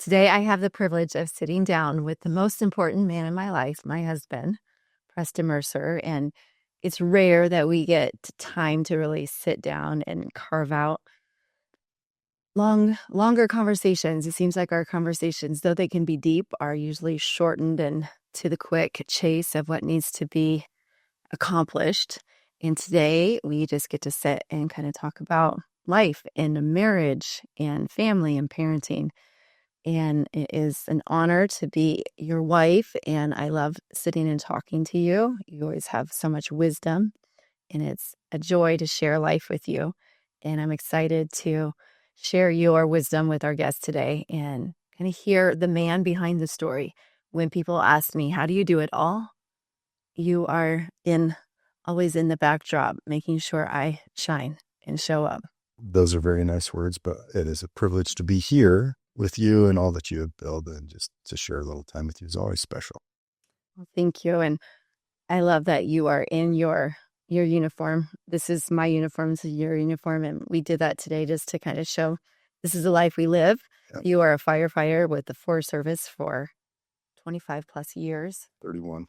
Today, I have the privilege of sitting down with the most important man in my life, my husband, Preston Mercer. And it's rare that we get time to really sit down and carve out longer conversations. It seems like our conversations, though they can be deep, are usually shortened and to the quick chase of what needs to be accomplished. And today, we just get to sit and kind of talk about life and marriage and family and parenting. And it is an honor to be your wife. And I love sitting and talking to you. You always have so much wisdom, and it's a joy to share life with you. And I'm excited to share your wisdom with our guest today and kind of hear the man behind the story. When people ask me, how do you do it all? You are always in the backdrop, making sure I shine and show up. Those are very nice words, but it is a privilege to be here with you and all that you have built, and just to share a little time with you is always special. Well, thank you. And I love that you are in your uniform. This is my uniform. This is your uniform. And we did that today just to kind of show this is the life we live. Yep. You are a firefighter with the Forest Service for 25 plus years. 31.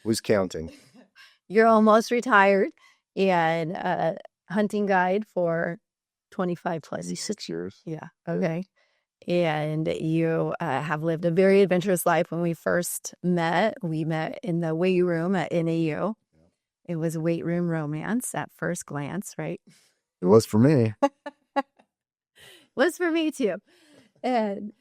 Who's counting? You're almost retired, and a hunting guide for 25 plus 6 years. Yeah. Okay. And you have lived a very adventurous life. When we first met, we met in the weight room at NAU. Yeah. It was weight room romance at first glance, right? It was for me. It was for me too. And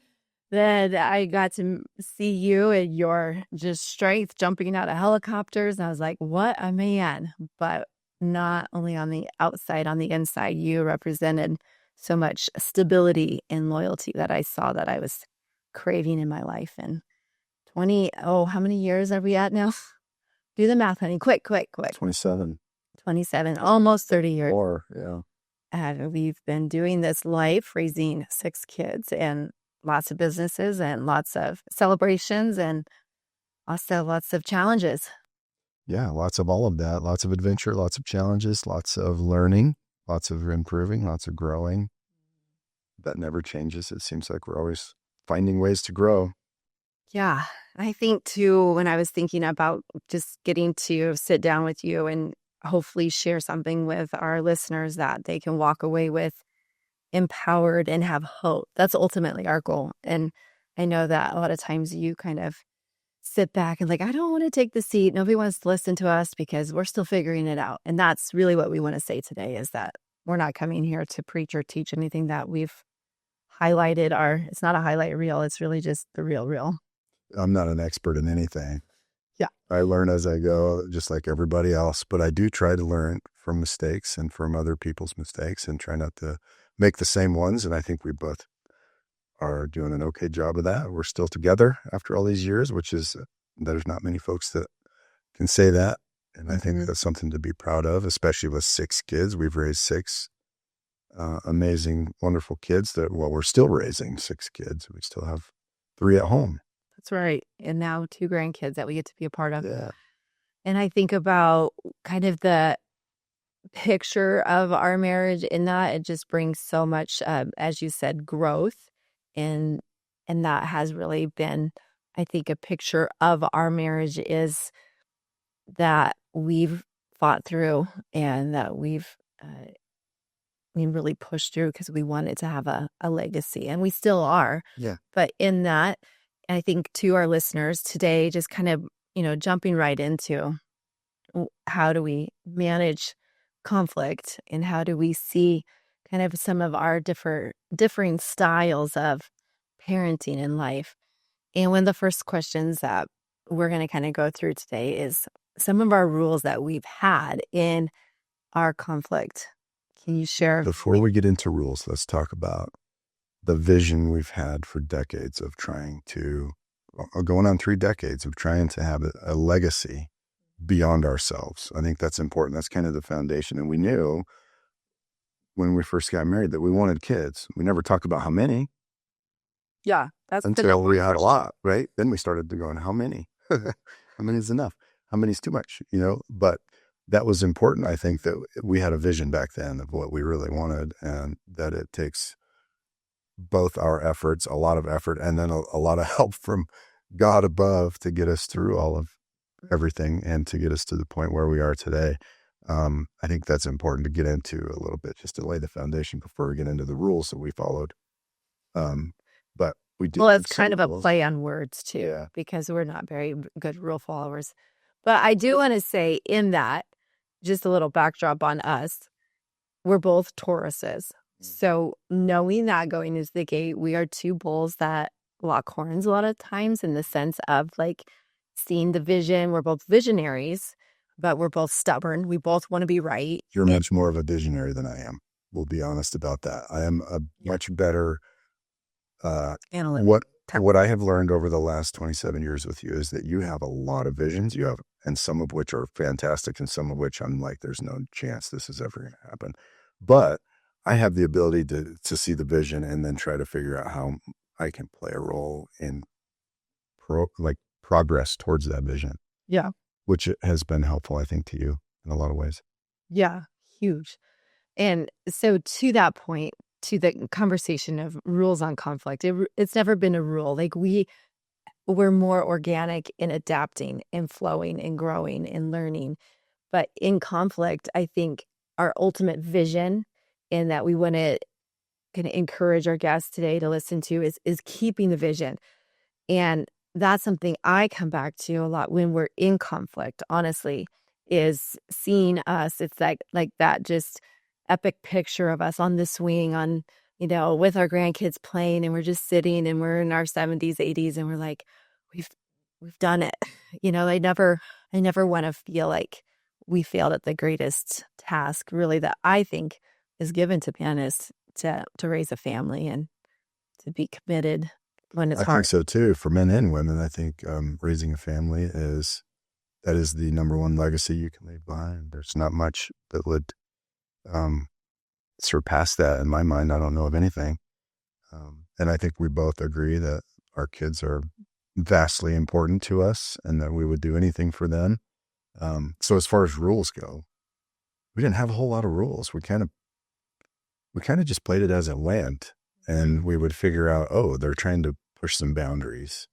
then I got to see you and your just strength jumping out of helicopters. And I was like, what a man. But not only on the outside, on the inside, you represented so much stability and loyalty that I saw that I was craving in my life. And how many years are we at now? Do the math, honey. Quick. 27. 27, almost 30 years. Or, yeah. And we've been doing this life, raising 6 kids and lots of businesses and lots of celebrations and also lots of challenges. Yeah, lots of all of that. Lots of adventure, lots of challenges, lots of learning, lots of improving, lots of growing. That never changes. It seems like we're always finding ways to grow. Yeah. I think too, when I was thinking about just getting to sit down with you and hopefully share something with our listeners that they can walk away with empowered and have hope. That's ultimately our goal. And I know that a lot of times you kind of sit back and like, I don't want to take the seat. Nobody wants to listen to us because we're still figuring it out. And that's really what we want to say today, is that we're not coming here to preach or teach anything that we've highlighted. It's not a highlight reel. It's really just the real. I'm not an expert in anything. Yeah. I learn as I go, just like everybody else, but I do try to learn from mistakes and from other people's mistakes and try not to make the same ones. And I think we both are doing an okay job of that. We're still together after all these years, which is, there's not many folks that can say that. And I think that's something to be proud of, especially with 6 kids. We've raised 6 amazing, wonderful kids we're still raising 6 kids. We still have 3 at home. That's right. And now 2 grandkids that we get to be a part of. Yeah. And I think about kind of the picture of our marriage in that it just brings so much, as you said, growth. And that has really been, I think, a picture of our marriage is that we've fought through and that we really pushed through because we wanted to have a legacy, and we still are. Yeah. But in that, I think to our listeners today, just kind of, jumping right into how do we manage conflict and how do we see kind of some of our differing styles of parenting in life. And one of the first questions that we're going to kind of go through today is some of our rules that we've had in our conflict. Can you share? Before we get into rules, let's talk about the vision we've had for decades of going on 3 decades of trying to have a legacy beyond ourselves. I think that's important. That's kind of the foundation. And we knew when we first got married that we wanted kids. We never talked about how many. Yeah. That's until we had a lot, right? Then we started to go, how many? How many is enough? How many is too much? But that was important. I think that we had a vision back then of what we really wanted, and that it takes both our efforts, a lot of effort, and then a lot of help from God above to get us through all of everything and to get us to the point where we are today. I think that's important to get into a little bit, just to lay the foundation before we get into the rules that we followed. But we did Well, it's some kind of a rules. play on words too, Yeah. because we're not very good rule followers. But I do want to say in that, just a little backdrop on us, we're both Tauruses. So knowing that going into the gate, we are two bulls that lock horns a lot of times in the sense of like seeing the vision. We're both visionaries, but we're both stubborn. We both want to be right. You're much more of a visionary than I am. We'll be honest about that. I am a much better, Analytic. what I have learned over the last 27 years with you is that you have a lot of visions. You have, and some of which are fantastic, and some of which I'm like, there's no chance this is ever going to happen. But I have the ability to see the vision and then try to figure out how I can play a role in progress towards that vision. Yeah. Which has been helpful, I think, to you in a lot of ways. Yeah. Huge. And so to that point, to the conversation of rules on conflict, it's never been a rule. Like we're more organic in adapting and flowing and growing and learning. But in conflict, I think our ultimate vision and that we want to kind of encourage our guests today to listen to is keeping the vision. And that's something I come back to a lot when we're in conflict, honestly, is seeing us. It's like that just epic picture of us on the swing on, with our grandkids playing, and we're just sitting and we're in our 70s, 80s, and we're like, we've done it. I never want to feel like we failed at the greatest task really that I think is given to man is to raise a family and to be committed when it's I hard. think so too. For men and women, I think raising a family that is the number one legacy you can leave behind. There's not much that would surpass that in my mind. I don't know of anything. And I think we both agree that our kids are vastly important to us and that we would do anything for them. So as far as rules go, we didn't have a whole lot of rules. We kind of just played it as it went, and we would figure out, oh, they're trying to push some boundaries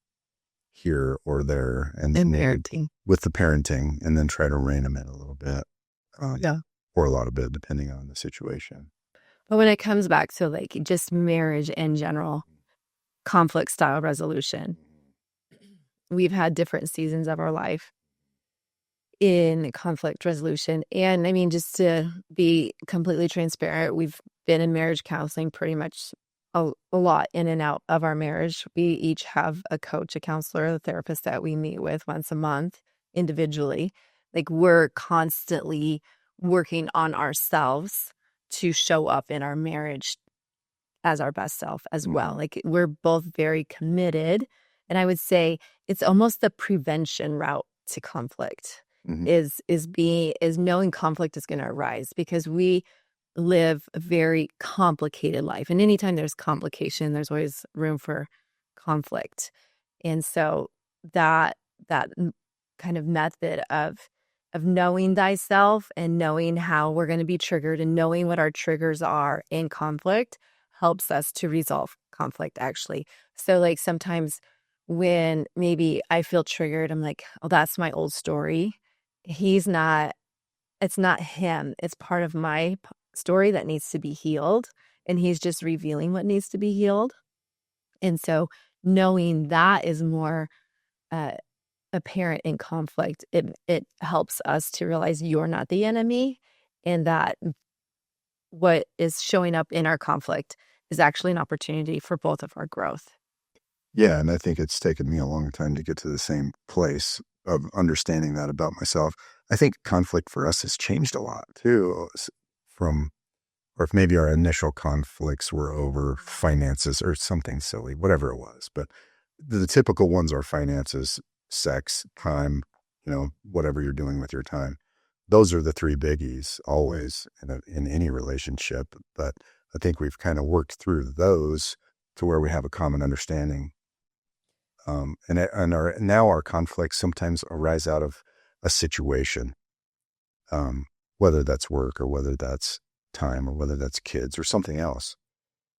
here or there, and parenting with the parenting, and then try to rein them in a little bit, or a lot of bit, depending on the situation. But when it comes back to like just marriage in general, conflict style resolution, we've had different seasons of our life in conflict resolution. And I mean, just to be completely transparent, we've been in marriage counseling pretty much a lot in and out of our marriage. We each have a coach, a counselor, a therapist that we meet with once a month individually. Like we're constantly working on ourselves to show up in our marriage as our best self as well. Like we're both very committed. And I would say it's almost the prevention route to conflict is knowing conflict is going to arise because we live a very complicated life. And anytime there's complication, there's always room for conflict. And so that kind of method of knowing thyself and knowing how we're going to be triggered and knowing what our triggers are in conflict helps us to resolve conflict actually. So like sometimes when maybe I feel triggered, I'm like, oh, that's my old story. It's not him. It's part of my story that needs to be healed. And he's just revealing what needs to be healed. And so knowing that is more apparent in conflict, it helps us to realize you're not the enemy and that what is showing up in our conflict is actually an opportunity for both of our growth. Yeah, and I think it's taken me a long time to get to the same place of understanding that about myself. I think conflict for us has changed a lot too, or if maybe our initial conflicts were over finances or something silly, whatever it was. But the typical ones are finances, sex, time, whatever you're doing with your time. Those are the three biggies always in any relationship. But I think we've kind of worked through those to where we have a common understanding. Now our conflicts sometimes arise out of a situation, whether that's work or whether that's time or whether that's kids or something else.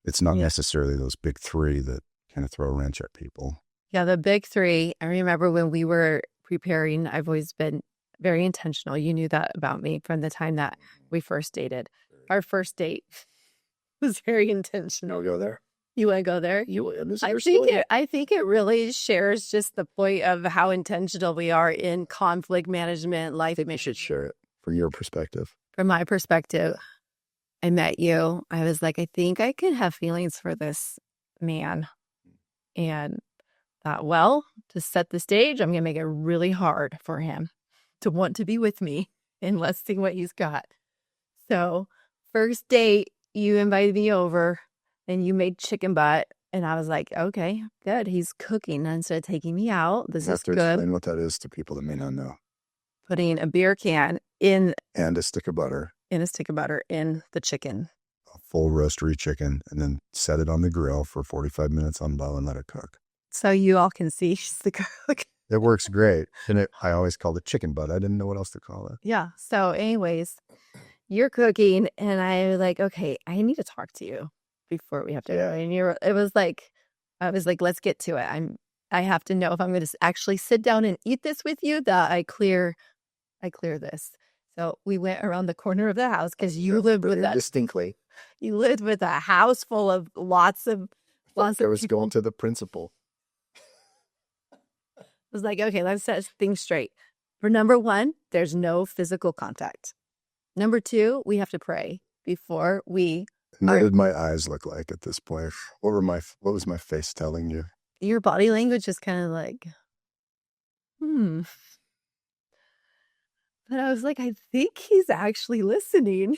It's not necessarily those big three that kind of throw a wrench at people. Yeah, the big three. I remember when we were preparing, I've always been very intentional. You knew that about me from the time that we first dated. Our first date was very intentional. Go there. You want to go there? I think it really shares just the point of how intentional we are in conflict management, life. You should share it from your perspective. From my perspective, I met you. I was like, I think I can have feelings for this man. And thought, well, to set the stage, I'm going to make it really hard for him to want to be with me. And let's see what he's got. So first date, you invited me over and you made chicken butt. And I was like, okay, good. He's cooking instead of taking me out. This is good. Explain what that is to people that may not know. Putting a beer can in. And a stick of butter. In a stick of butter in the chicken. A full roastery chicken. And then set it on the grill for 45 minutes on low and let it cook. So you all can see she's the cook. It works great. And I always called it chicken butt. I didn't know what else to call it. Yeah. So anyways, you're cooking and I was like, okay, I need to talk to you before we have to go. And I was like, let's get to it. I have to know if I'm going to actually sit down and eat this with you, that I clear this. So we went around the corner of the house because you lived with that. Distinctly. You lived with a house full of lots of I was going to the principal. I was like, okay, let's set things straight. For number one, there's no physical contact. Number two, we have to pray before we. And what did my eyes look like at this point? What was my face telling you? Your body language is kind of like, But I was like, I think he's actually listening.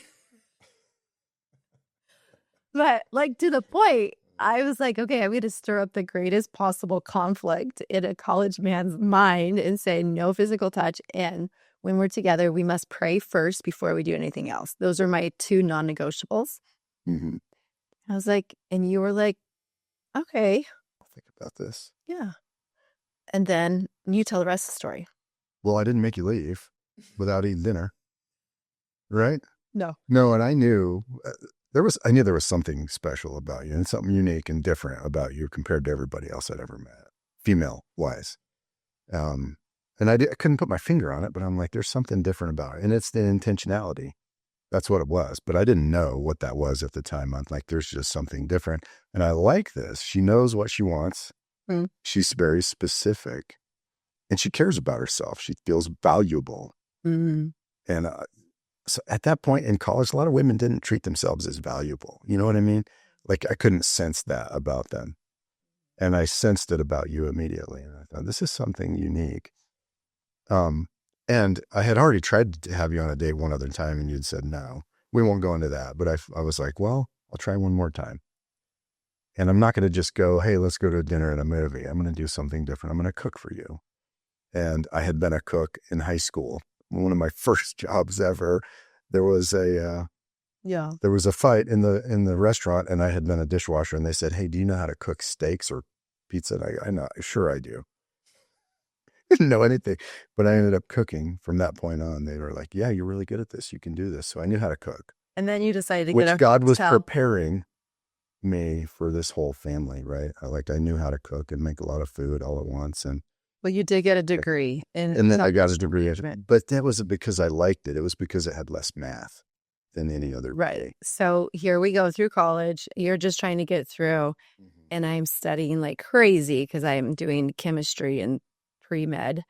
But like to the point, I was like, okay, I'm going to stir up the greatest possible conflict in a college man's mind and say no physical touch. And when we're together, we must pray first before we do anything else. Those are my two non-negotiables. Mm-hmm. I was like, and you were like, okay. I'll think about this. Yeah. And then you tell the rest of the story. Well, I didn't make you leave without eating dinner. Right? No. No, and I knew there was something special about you and something unique and different about you compared to everybody else I'd ever met, female-wise. And I couldn't put my finger on it, but I'm like, there's something different about it. And it's the intentionality. That's what it was. But I didn't know what that was at the time. I'm like, there's just something different. And I like this. She knows what she wants. Mm. She's very specific. And she cares about herself. She feels valuable. Mm. And so at that point in college, a lot of women didn't treat themselves as valuable. You know what I mean? Like I couldn't sense that about them. And I sensed it about you immediately. And I thought, this is something unique. And I had already tried to have you on a date one other time and you'd said, no, we won't go into that. But I was like, well, I'll try one more time. And I'm not going to just go, hey, let's go to dinner and a movie. I'm going to do something different. I'm going to cook for you. And I had been a cook in high school. One of my first jobs ever. There was a fight in the restaurant and I had been a dishwasher and they said, hey, do you know how to cook steaks or pizza? And I know, sure I do. Didn't know anything, but I ended up cooking from that point on. They were like, yeah, you're really good at this. You can do this. So I knew how to cook. And then you decided to which God was preparing me for this whole family, right? I knew how to cook and make a lot of food all at once. And well, you did get a degree. And then I got a degree. But that wasn't because I liked it. It was because it had less math than any other. Right. So here we go through college. You're just trying to get through. Mm-hmm. And I'm studying like crazy because I'm doing chemistry and pre-med.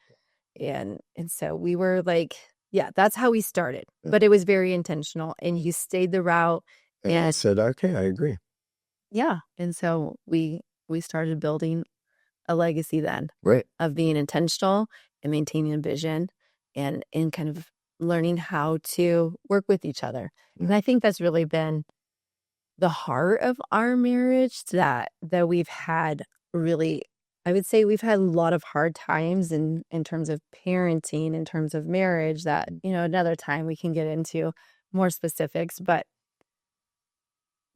And so we were like, yeah, that's how we started. Yeah. But it was very intentional. And you stayed the route. And I said, okay, I agree. Yeah. And so we started building a legacy then, right, of being intentional and maintaining a vision and kind of learning how to work with each other. And I think that's really been the heart of our marriage, that we've had really, I would say we've had a lot of hard times in terms of parenting, in terms of marriage, that, another time we can get into more specifics, but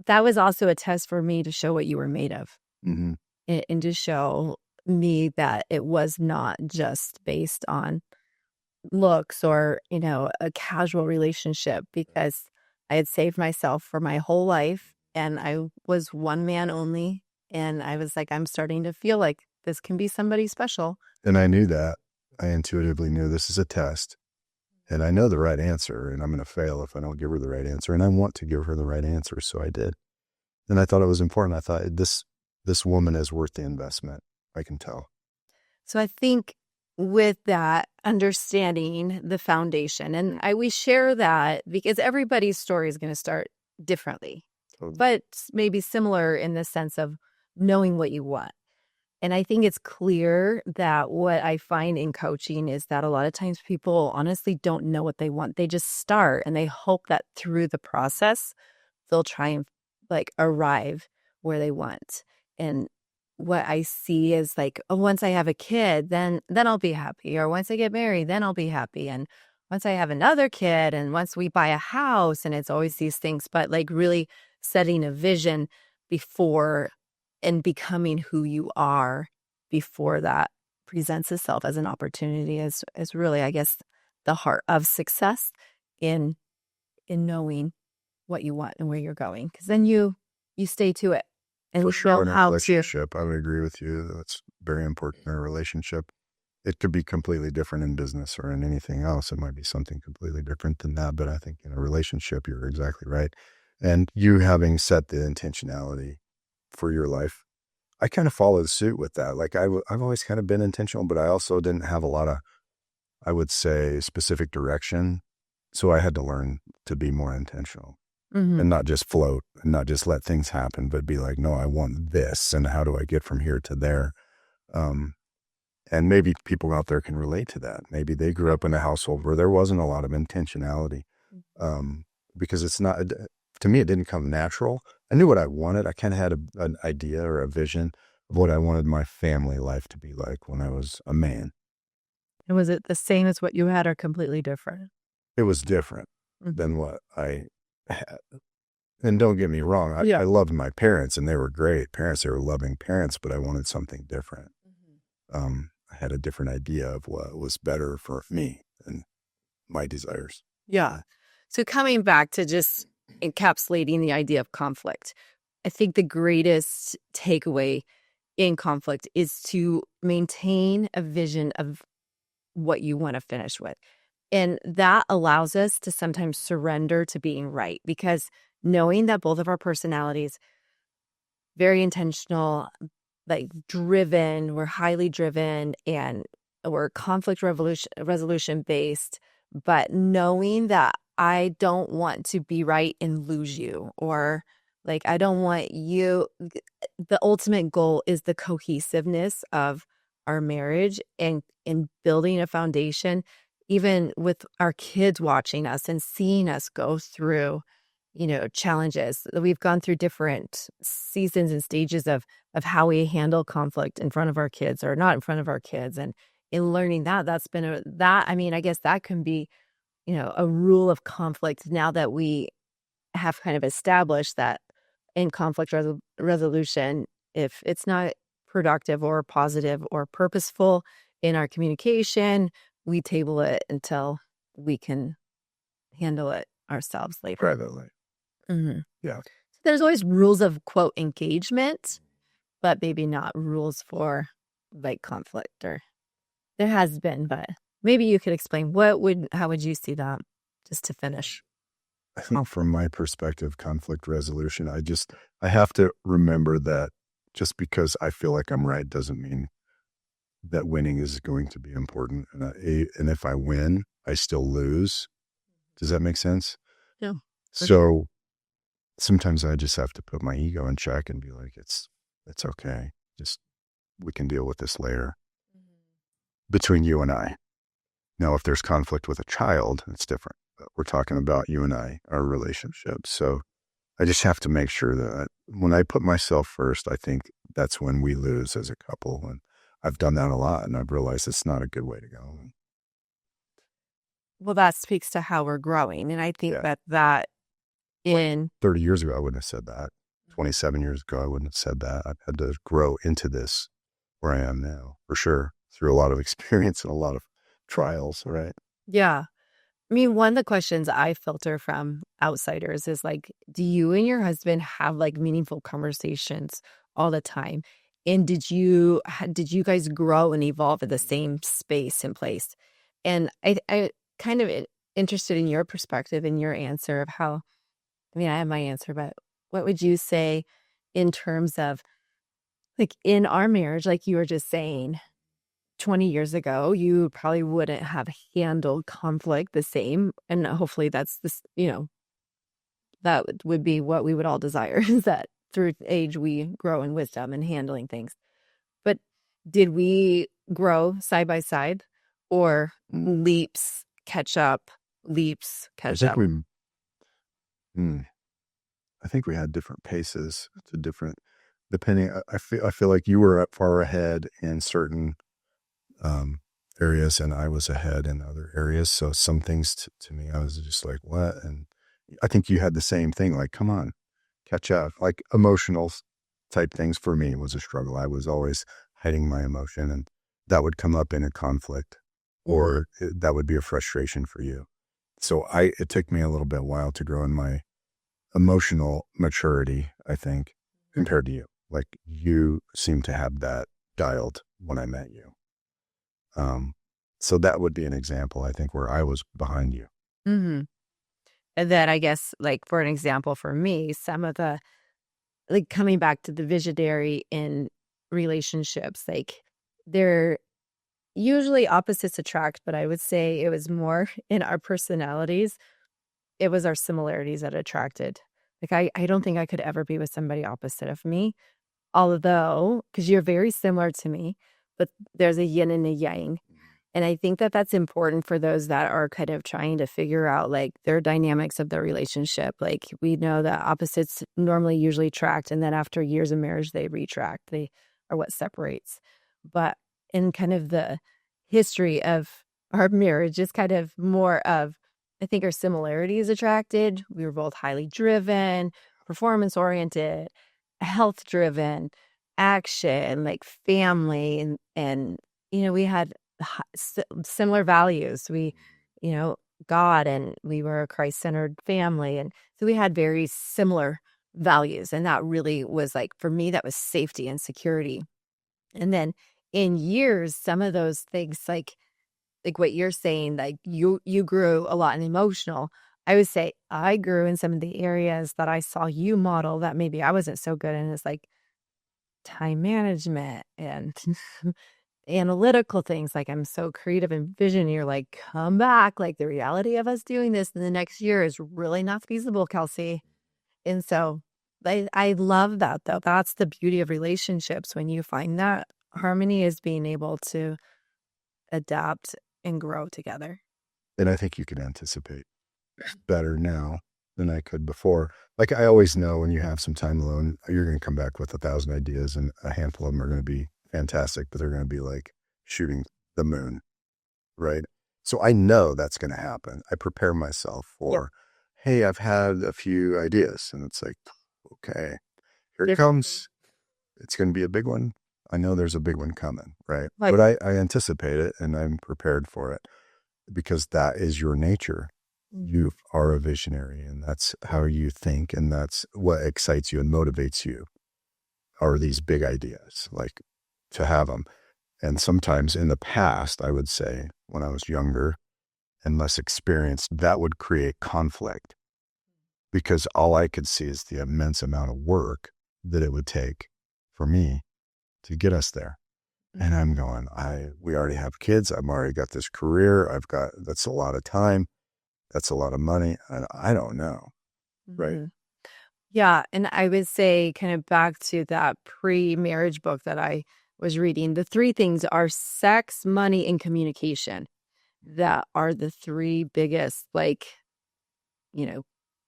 that was also a test for me to show what you were made of. Mm-hmm. And to show me that it was not just based on looks or, a casual relationship, because I had saved myself for my whole life and I was one man only. And I was like, I'm starting to feel like this can be somebody special. And I knew that. I intuitively knew this is a test. And I know the right answer, and I'm going to fail if I don't give her the right answer. And I want to give her the right answer, so I did. And I thought it was important. I thought this woman is worth the investment. I can tell. So I think with that understanding the foundation, and we share that because everybody's story is going to start differently, but maybe similar in the sense of knowing what you want. And I think it's clear that what I find in coaching is that a lot of times people honestly don't know what they want. They just start and they hope that through the process, they'll try and like arrive where they want. And what I see is like, oh, once I have a kid, then I'll be happy. Or once I get married, then I'll be happy. And once I have another kid, and once we buy a house, and it's always these things, but like really setting a vision before and becoming who you are before that presents itself as an opportunity is really, I guess, the heart of success in knowing what you want and where you're going, because then you stay to it and For sure, know in a how to. relationship, I would agree with you. That's very important in a relationship. It could be completely different in business or in anything else. It might be something completely different than that. But I think in a relationship, you're exactly right. And you having set the intentionality for your life, I kind of followed suit with that. Like I've always kind of been intentional, but I also didn't have a lot of, I would say, specific direction. So I had to learn to be more intentional. Mm-hmm. And not just float and not just let things happen, but be like, no, I want this. And how do I get from here to there? And maybe people out there can relate to that. Maybe they grew up in a household where there wasn't a lot of intentionality, because it's not, to me, it didn't come natural. I knew what I wanted. I kind of had an idea or a vision of what I wanted my family life to be like when I was a man. And was it the same as what you had or completely different? It was different than what I had. And don't get me wrong, I loved my parents and they were great parents. They were loving parents, but I wanted something different. I had a different idea of what was better for me and my desires. Yeah. So coming back to just encapsulating the idea of conflict, I think the greatest takeaway in conflict is to maintain a vision of what you want to finish with. And that allows us to sometimes surrender to being right, because knowing that both of our personalities, very intentional, like driven, we're highly driven, and we're conflict resolution based, but knowing that I don't want to be right and lose you, or like I don't want you, the ultimate goal is the cohesiveness of our marriage and in building a foundation, even with our kids watching us and seeing us go through, challenges. We've gone through different seasons and stages of how we handle conflict in front of our kids or not in front of our kids. And in learning that's been I guess that can be, a rule of conflict now that we have kind of established that in conflict resolution, if it's not productive or positive or purposeful in our communication, we table it until we can handle it ourselves later. Privately. Mm-hmm. Yeah. There's always rules of, quote, engagement, but maybe not rules for like conflict, or there has been, but maybe you could explain how would you see that, just to finish? I think from my perspective, conflict resolution, I have to remember that just because I feel like I'm right doesn't mean that winning is going to be important. And if I win, I still lose. Does that make sense? Yeah. So sometimes I just have to put my ego in check and be like, it's okay. We can deal with this later between you and I. Now, if there's conflict with a child, it's different. But we're talking about you and I, our relationship. So I just have to make sure that when I put myself first, I think that's when we lose as a couple. And I've done that a lot, and I've realized it's not a good way to go. Well, that speaks to how we're growing. And I think that in 30 years ago, I wouldn't have said that. 27 years ago, I wouldn't have said that. I've had to grow into this where I am now, for sure, through a lot of experience and a lot of trials, right? Yeah. I mean, one of the questions I filter from outsiders is like, do you and your husband have like meaningful conversations all the time? And did you guys grow and evolve at the same space and place? And I kind of interested in your perspective and your answer of how, I mean, I have my answer, but what would you say in terms of like in our marriage, like you were just saying, 20 years ago, you probably wouldn't have handled conflict the same. And hopefully that's this, that would be what we would all desire is that through age we grow in wisdom and handling things. But did we grow side by side or leaps I catch think up? we, hmm, I think we had different paces to different, depending. I feel like you were far ahead in certain um, areas, and I was ahead in other areas. So some things to me, I was just like, what? And I think you had the same thing. Like, come on, catch up. Like emotional type things for me was a struggle. I was always hiding my emotion, and that would come up in a conflict, or that would be a frustration for you. So it took me a little bit while to grow in my emotional maturity, I think, compared to you. Like you seem to have that dialed when I met you. Um, so that would be an example, I think, where I was behind you. Mm-hmm. And then I guess, like, for an example for me, some of the, like, coming back to the visionary in relationships, like, they're usually opposites attract, but I would say it was more in our personalities. It was our similarities that attracted. Like, I don't think I could ever be with somebody opposite of me, although, because you're very similar to me, but there's a yin and a yang. And I think that that's important for those that are kind of trying to figure out like their dynamics of their relationship. Like we know that opposites normally usually attract, and then after years of marriage, they retract. They are what separates. But in kind of the history of our marriage, is kind of more of, I think our similarities attracted. We were both highly driven, performance oriented, health driven, action, like family, and we had similar values. You know, God, and we were a Christ-centered family. And so we had very similar values. And that really was like, for me, that was safety and security. And then in years, some of those things, like what you're saying, like you grew a lot in emotional. I would say I grew in some of the areas that I saw you model that maybe I wasn't so good in. It's like time management and analytical things. Like I'm so creative and vision. You're like, come back. Like the reality of us doing this in the next year is really not feasible, Kelsey. And so I love that though. That's the beauty of relationships when you find that harmony is being able to adapt and grow together. And I think you can anticipate better now than I could before. Like I always know when you have some time alone, you're going to come back with 1,000 ideas, and a handful of them are going to be fantastic, but they're going to be like shooting the moon, right? So I know that's going to happen. I prepare myself Yep. for, hey, I've had a few ideas, and it's like, okay, here it There's comes. It's going to be a big one. I know there's a big one coming, right? like, But I anticipate it, and I'm prepared for it because that is your nature. You are a visionary, and that's how you think, and that's what excites you and motivates you, are these big ideas, like to have them. And sometimes in the past, I would say when I was younger and less experienced, that would create conflict because all I could see is the immense amount of work that it would take for me to get us there. And I'm going, we already have kids. I've already got this career. That's a lot of time. That's a lot of money. And I don't know. Right. Mhm. Yeah, and I would say kind of back to that pre-marriage book that I was reading, the three things are sex, money, and communication. That are the three biggest, like, you know,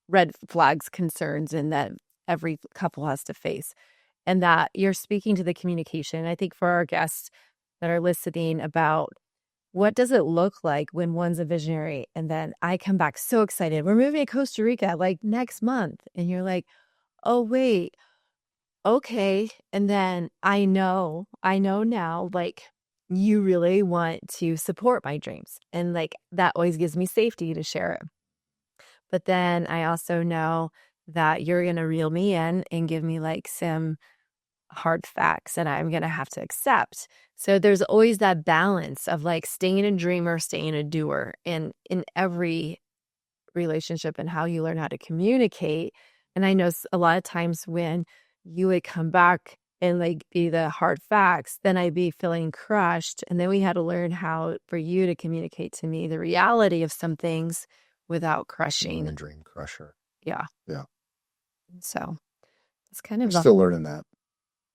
red flags, concerns, and that every couple has to face. And that you're speaking to the communication. I think for our guests that are listening about what does it look like when one's a visionary? And then I come back so excited. We're moving to Costa Rica like next month. And you're like, oh, wait, okay. And then I know now, like you really want to support my dreams. And like that always gives me safety to share it. But then I also know that you're going to reel me in and give me like some hard facts and I'm going to have to accept. So there's always that balance of like staying a dreamer, staying a doer in every relationship and how you learn how to communicate. And I know a lot of times when you would come back and like be the hard facts, then I'd be feeling crushed. And then we had to learn how for you to communicate to me the reality of some things without crushing. A dream crusher. Yeah. Yeah. So it's kind I'm of still learning that.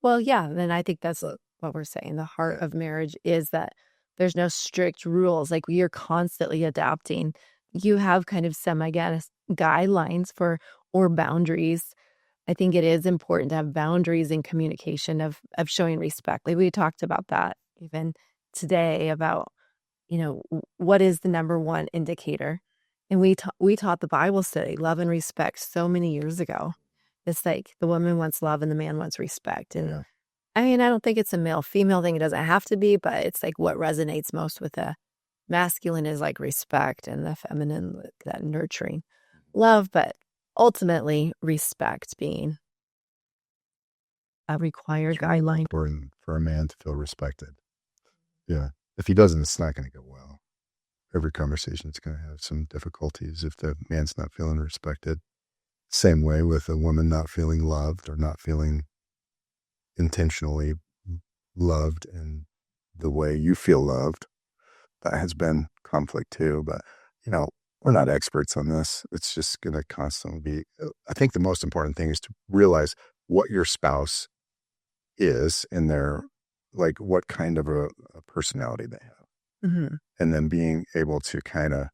well, yeah. Then I think that's what we're saying. The heart of marriage is that there's no strict rules. Like we are constantly adapting. You have kind of some, I guess, guidelines for or boundaries. I think it is important to have boundaries in communication of showing respect. Like we talked about that even today about, what is the number one indicator? And we taught the Bible study, love and respect, so many years ago. It's like the woman wants love and the man wants respect. And Yeah. I mean, I don't think it's a male female thing. It doesn't have to be, but it's like what resonates most with the masculine is like respect and the feminine, that nurturing love, but ultimately respect being a required guideline. Important for a man to feel respected. Yeah. If he doesn't, it's not going to go well. Every conversation is going to have some difficulties if the man's not feeling respected. Same way with a woman not feeling loved or not feeling intentionally loved in the way you feel loved. That has been conflict too, but we're not experts on this. It's just going to constantly be, I think the most important thing is to realize what your spouse is in their, like what kind of a personality they have. Mm-hmm. And then being able to kind of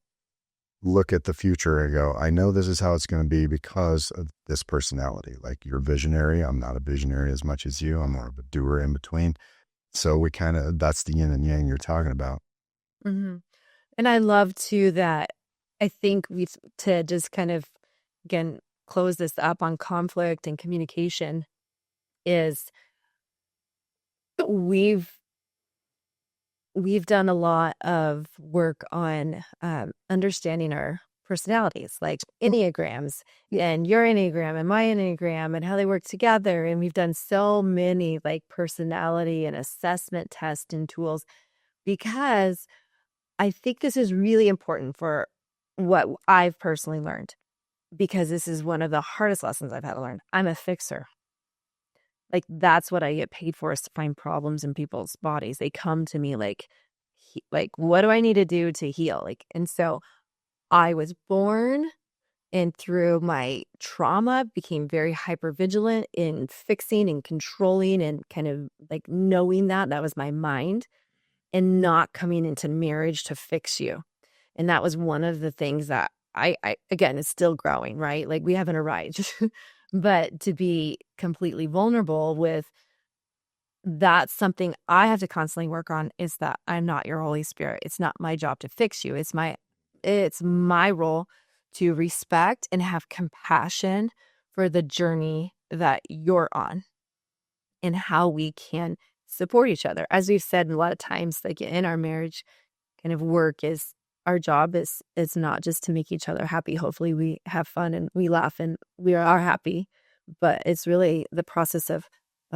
look at the future and go, I know this is how it's going to be because of this personality. Like you're visionary. I'm not a visionary as much as you. I'm more of a doer in between. So we kind of, that's the yin and yang you're talking about. Mm-hmm. And I love too that I think to just kind of, again, close this up on conflict and communication is we've done a lot of work on understanding our personalities, like Enneagrams and your Enneagram and my Enneagram and how they work together. And we've done so many like personality and assessment tests and tools because I think this is really important for what I've personally learned, because this is one of the hardest lessons I've had to learn. I'm a fixer. Like that's what I get paid for, is to find problems in people's bodies. They come to me like what do I need to do to heal? Like, and so I was born and through my trauma became very hypervigilant in fixing and controlling and kind of like knowing that was my mind and not coming into marriage to fix you. And that was one of the things that I again, it's still growing, right? Like we haven't arrived, but to be completely vulnerable with that's something I have to constantly work on, is that I'm not your Holy Spirit. It's not my job to fix you. It's my role to respect and have compassion for the journey that you're on and how we can support each other. As we've said a lot of times, like in our marriage kind of work, is our job is not just to make each other happy. Hopefully we have fun and we laugh and we are happy, but it's really the process of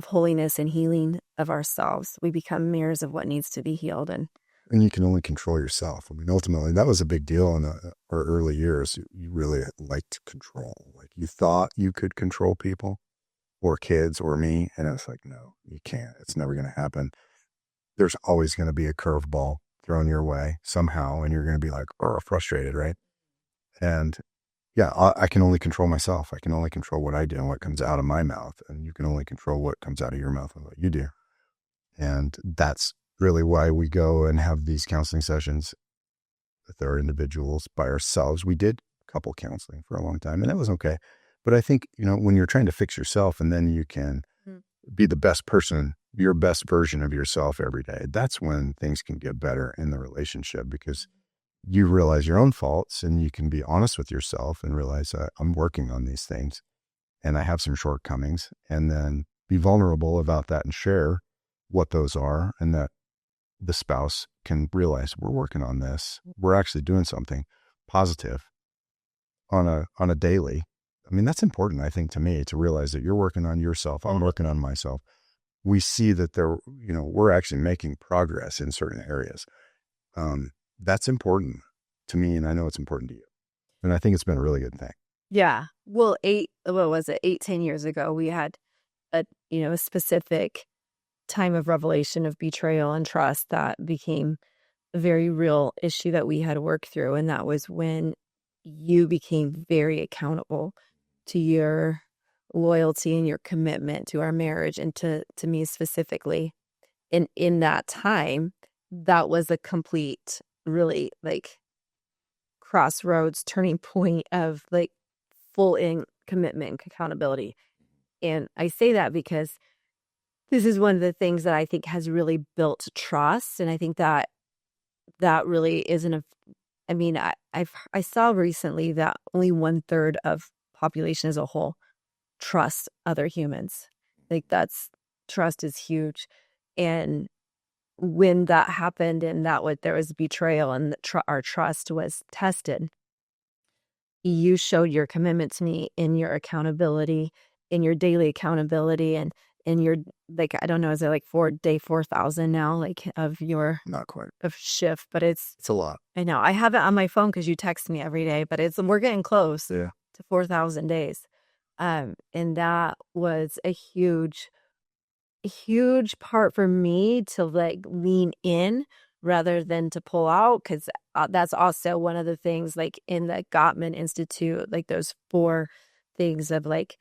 holiness and healing of ourselves. We become mirrors of what needs to be healed. And you can only control yourself. I mean, ultimately, that was a big deal in our early years. You really liked control. Like you thought you could control people or kids or me. And it's like, no, you can't. It's never going to happen. There's always going to be a curveball thrown your way somehow. And you're going to be like, oh, frustrated, right? And yeah, I can only control myself. I can only control what I do and what comes out of my mouth. And you can only control what comes out of your mouth and what you do. And that's really why we go and have these counseling sessions with our individuals by ourselves. We did couple counseling for a long time and that was okay. But I think, when you're trying to fix yourself and then you can be the best person, your best version of yourself every day, that's when things can get better in the relationship, because you realize your own faults and you can be honest with yourself and realize I'm working on these things and I have some shortcomings, and then be vulnerable about that and share what those are, and that the spouse can realize we're working on this. We're actually doing something positive on a daily. I mean, that's important, I think, to me, to realize that you're working on yourself. I'm working on myself. We see that we're actually making progress in certain areas. That's important to me, and I know it's important to you. And I think it's been a really good thing. Yeah. Well, 10 years ago, we had a specific time of revelation of betrayal and trust that became a very real issue that we had to work through. And that was when you became very accountable to your loyalty and your commitment to our marriage and to me specifically. And in that time, that was a complete, really like crossroads turning point of like full in commitment and accountability. And I say that because this is one of the things that I think has really built trust. And I think that really isn't I mean, I saw recently that only 1/3 of population as a whole trust other humans. Like trust is huge. And when that happened and there was betrayal and our trust was tested, you showed your commitment to me in your accountability, in your daily accountability, and in your, like, I don't know, is it like day 4,000 now, like of your Not quite. of shift, but it's a lot. I know I have it on my phone because you text me every day, but we're getting close Yeah. to 4,000 days. And that was a huge part for me to like lean in rather than to pull out, because that's also one of the things like in the Gottman Institute, like those 4 things of like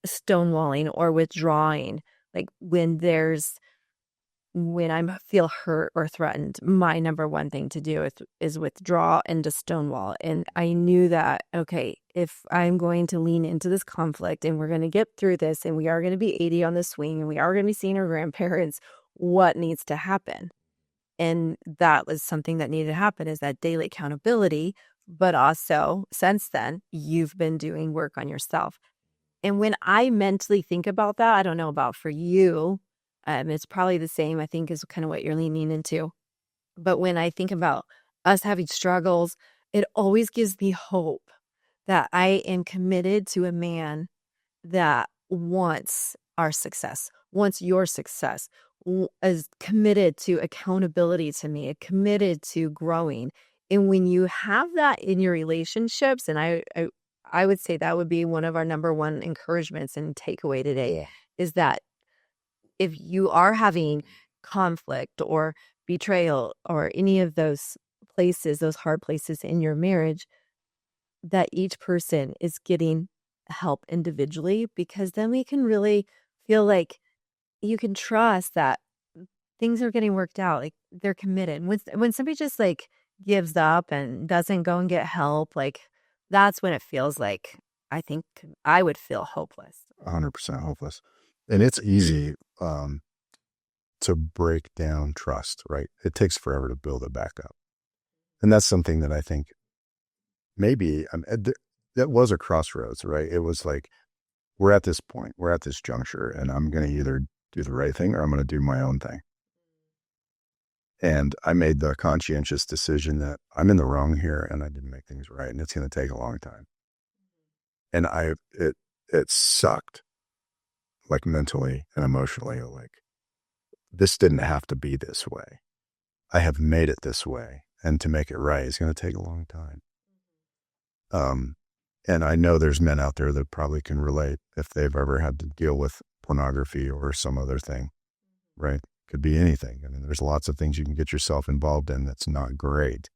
stonewalling or withdrawing. Like when I feel hurt or threatened, my number one thing to do is withdraw and to stonewall. And I knew that, okay, if I'm going to lean into this conflict and we're going to get through this and we are going to be 80 on the swing and we are going to be seeing our grandparents, what needs to happen? And that was something that needed to happen, is that daily accountability. But also since then, you've been doing work on yourself. And when I mentally think about that, I don't know about for you, it's probably the same, I think, is kind of what you're leaning into. But when I think about us having struggles, it always gives me hope that I am committed to a man that wants our success, wants your success, is committed to accountability to me, committed to growing. And when you have that in your relationships, and I would say that would be one of our number one encouragements and takeaway today, is that if you are having conflict or betrayal or any of those places, those hard places in your marriage, that each person is getting help individually, because then we can really feel like you can trust that things are getting worked out, like they're committed. When somebody just like gives up and doesn't go and get help, like that's when it feels like I think I would feel hopeless. 100% hopeless. And it's easy to break down trust, right? It takes forever to build it back up. And that's something that I think maybe that was a crossroads, right? It was like, we're at this point, we're at this juncture, and I'm going to either do the right thing or I'm going to do my own thing. And I made the conscientious decision that I'm in the wrong here and I didn't make things right, and it's going to take a long time. And it sucked, like mentally and emotionally, like this didn't have to be this way. I have made it this way, and to make it right is going to take a long time. And I know there's men out there that probably can relate if they've ever had to deal with pornography or some other thing, right? Could be anything. I mean, there's lots of things you can get yourself involved in that's not great.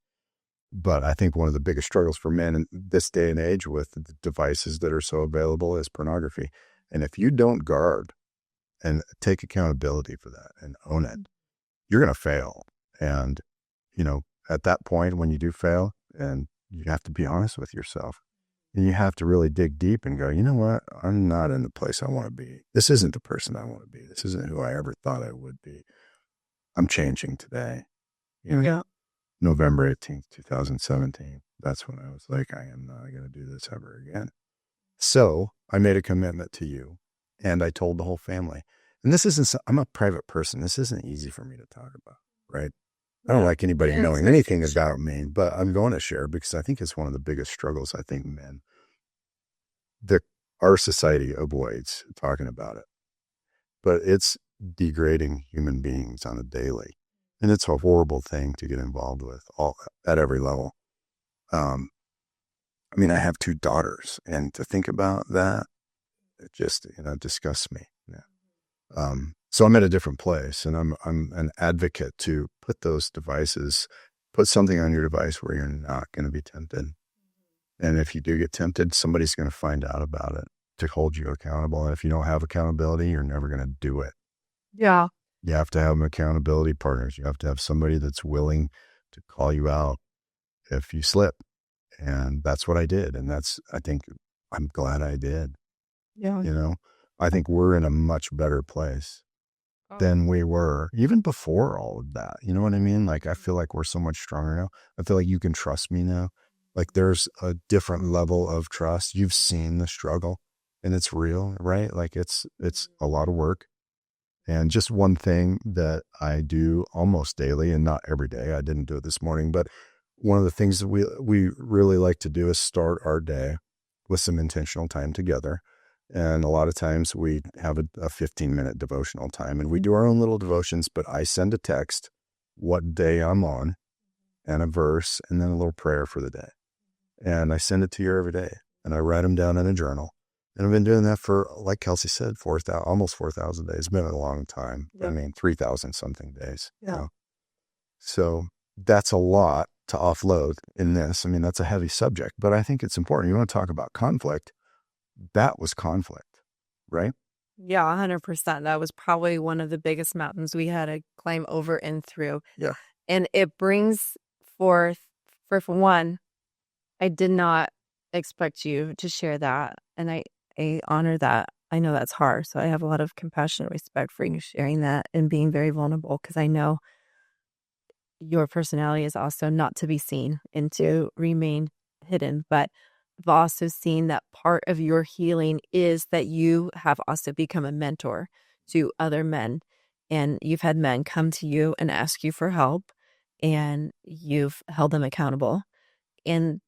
But I think one of the biggest struggles for men in this day and age with the devices that are so available is pornography. And if you don't guard and take accountability for that and own it, you're going to fail. And, at that point, when you do fail, and you have to be honest with yourself, and you have to really dig deep and go, you know what? I'm not in the place I want to be. This isn't the person I want to be. This isn't who I ever thought I would be. I'm changing today. Yeah. November 18th, 2017. That's when I was like, I am not going to do this ever again. So I made a commitment to you, and I told the whole family. And this isn't, I'm a private person. This isn't easy for me to talk about, right? I don't Yeah. like anybody knowing anything about me, but I'm going to share because I think it's one of the biggest struggles I think men, that our society avoids talking about it, but it's degrading human beings on a daily. And it's a horrible thing to get involved with all at every level. Um, I mean, I have 2 daughters, and to think about that, it just, disgusts me. Yeah. So I'm at a different place, and I'm an advocate to put something on your device where you're not going to be tempted. And if you do get tempted, somebody's going to find out about it to hold you accountable. And if you don't have accountability, you're never going to do it. Yeah. You have to have accountability partners. You have to have somebody that's willing to call you out if you slip. And that's what I did. And I think I'm glad I did. Yeah. I think we're in a much better place than we were even before all of that. You know what I mean? Like, I feel like we're so much stronger now. I feel like you can trust me now. Like, there's a different level of trust. You've seen the struggle and it's real, right? Like, it's a lot of work. And just one thing that I do almost daily, and not every day, I didn't do it this morning, but one of the things that we really like to do is start our day with some intentional time together. And a lot of times we have a 15-minute devotional time, and we do our own little devotions, but I send a text what day I'm on and a verse and then a little prayer for the day. And I send it to you every day, and I write them down in a journal. And I've been doing that for, like Kelsey said, almost 4,000 days. It's been a long time. Yeah. I mean, 3,000 something days. Yeah. So that's a lot to offload in this. I mean, that's a heavy subject, but I think it's important. You want to talk about conflict. That was conflict, right? Yeah, 100%. That was probably one of the biggest mountains we had to climb over and through. Yeah. And it brings forth, for one, I did not expect you to share that. And I honor that. I know that's hard. So I have a lot of compassion and respect for you sharing that and being very vulnerable, because I know your personality is also not to be seen and to remain hidden. But I've also seen that part of your healing is that you have also become a mentor to other men. And you've had men come to you and ask you for help, and you've held them accountable. And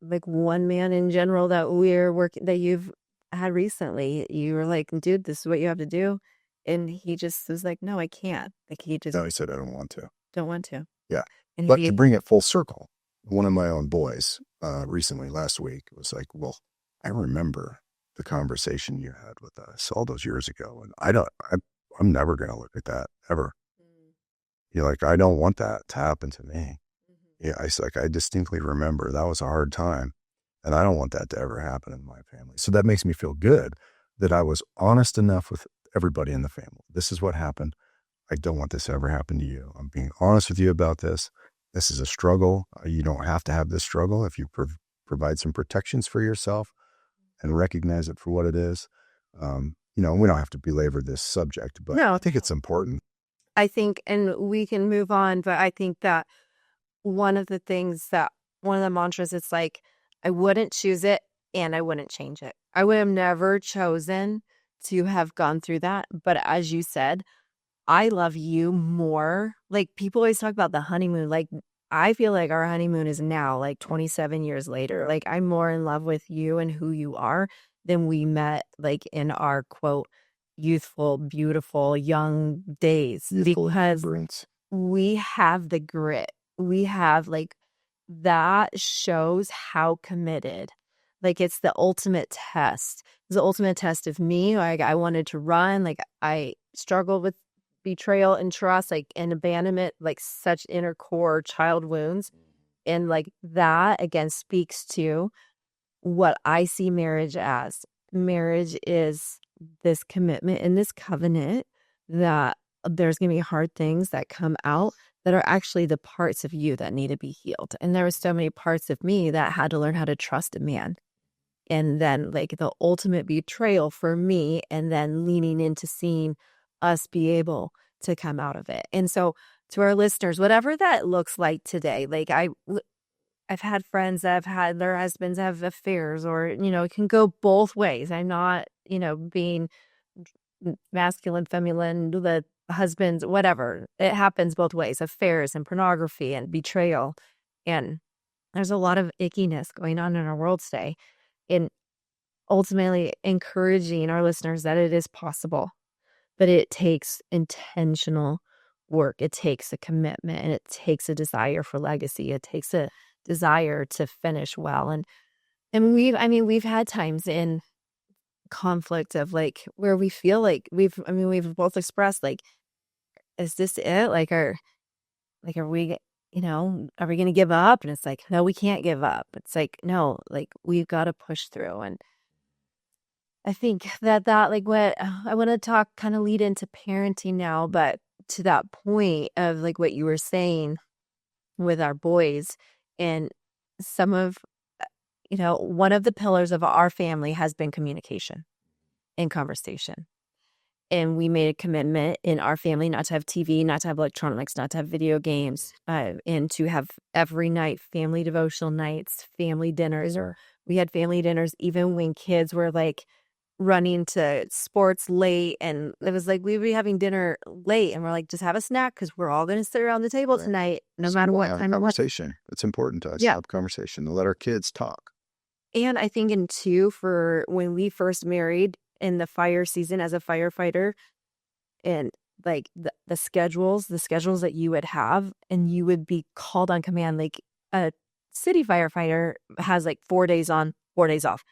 like one man in general that we're working, that you've had recently, you were like, dude, this is what you have to do. And he just was like, no, I can't. Like, he just No, he said, I don't want to. don't want to. Yeah. And But to bring it full circle, one of my own boys recently last week was like, well, I remember the conversation you had with us all those years ago. And I'm never going to look at that ever. You're like, I don't want that to happen to me. Yeah. I distinctly remember that was a hard time, and I don't want that to ever happen in my family. So that makes me feel good that I was honest enough with everybody in the family. This is what happened. I don't want this to ever happen to you. I'm being honest with you about this. This is a struggle. You don't have to have this struggle if you provide some protections for yourself and recognize it for what it is. We don't have to belabor this subject, but No. I think it's important. I think, and we can move on, but I think that one of the mantras, it's like, I wouldn't choose it and I wouldn't change it. I would have never chosen to have gone through that. But as you said, I love you more. Like, people always talk about the honeymoon. Like, I feel like our honeymoon is now, like 27 years later. Like, I'm more in love with you and who you are than we met, like, in our quote, youthful, beautiful, young days. Because we have the grit. We have, like, that shows how committed. Like, it's the ultimate test. It's the ultimate test of me. Like, I wanted to run. Like, I struggled with betrayal and trust, like, and abandonment, like such inner core child wounds. And like that again speaks to what I see marriage as. Marriage is this commitment and this covenant that there's going to be hard things that come out that are actually the parts of you that need to be healed. And there were so many parts of me that had to learn how to trust a man. And then like the ultimate betrayal for me, and then leaning into seeing us be able to come out of it. And so to our listeners, whatever that looks like today, like I've had friends that have had their husbands have affairs, or, it can go both ways. I'm not, being masculine, feminine, the husbands, whatever. It happens both ways, affairs and pornography and betrayal. And there's a lot of ickiness going on in our world today. And ultimately encouraging our listeners that it is possible, but it takes intentional work. It takes a commitment, and it takes a desire for legacy. It takes a desire to finish well. And we've had times in conflict of like where we feel like we've both expressed like, is this it? Are we, are we going to give up? And it's like, no, we can't give up. It's like, no, like we've got to push through. And I think that like what I want to talk kind of lead into parenting now, but to that point of like what you were saying with our boys, and some of, one of the pillars of our family has been communication and conversation. And we made a commitment in our family not to have TV, not to have electronics, not to have video games, and to have every night family devotional nights, family dinners, or we had family dinners even when kids were like running to sports late. And it was like we would be having dinner late and we're like, just have a snack because we're all going to sit around the table tonight, no matter what time. Conversation. It's important to us to have conversation, to let our kids talk. And I think for when we first married, in the fire season as a firefighter, and like the schedules that you would have, and you would be called on command. Like a city firefighter has like 4 days on, 4 days off.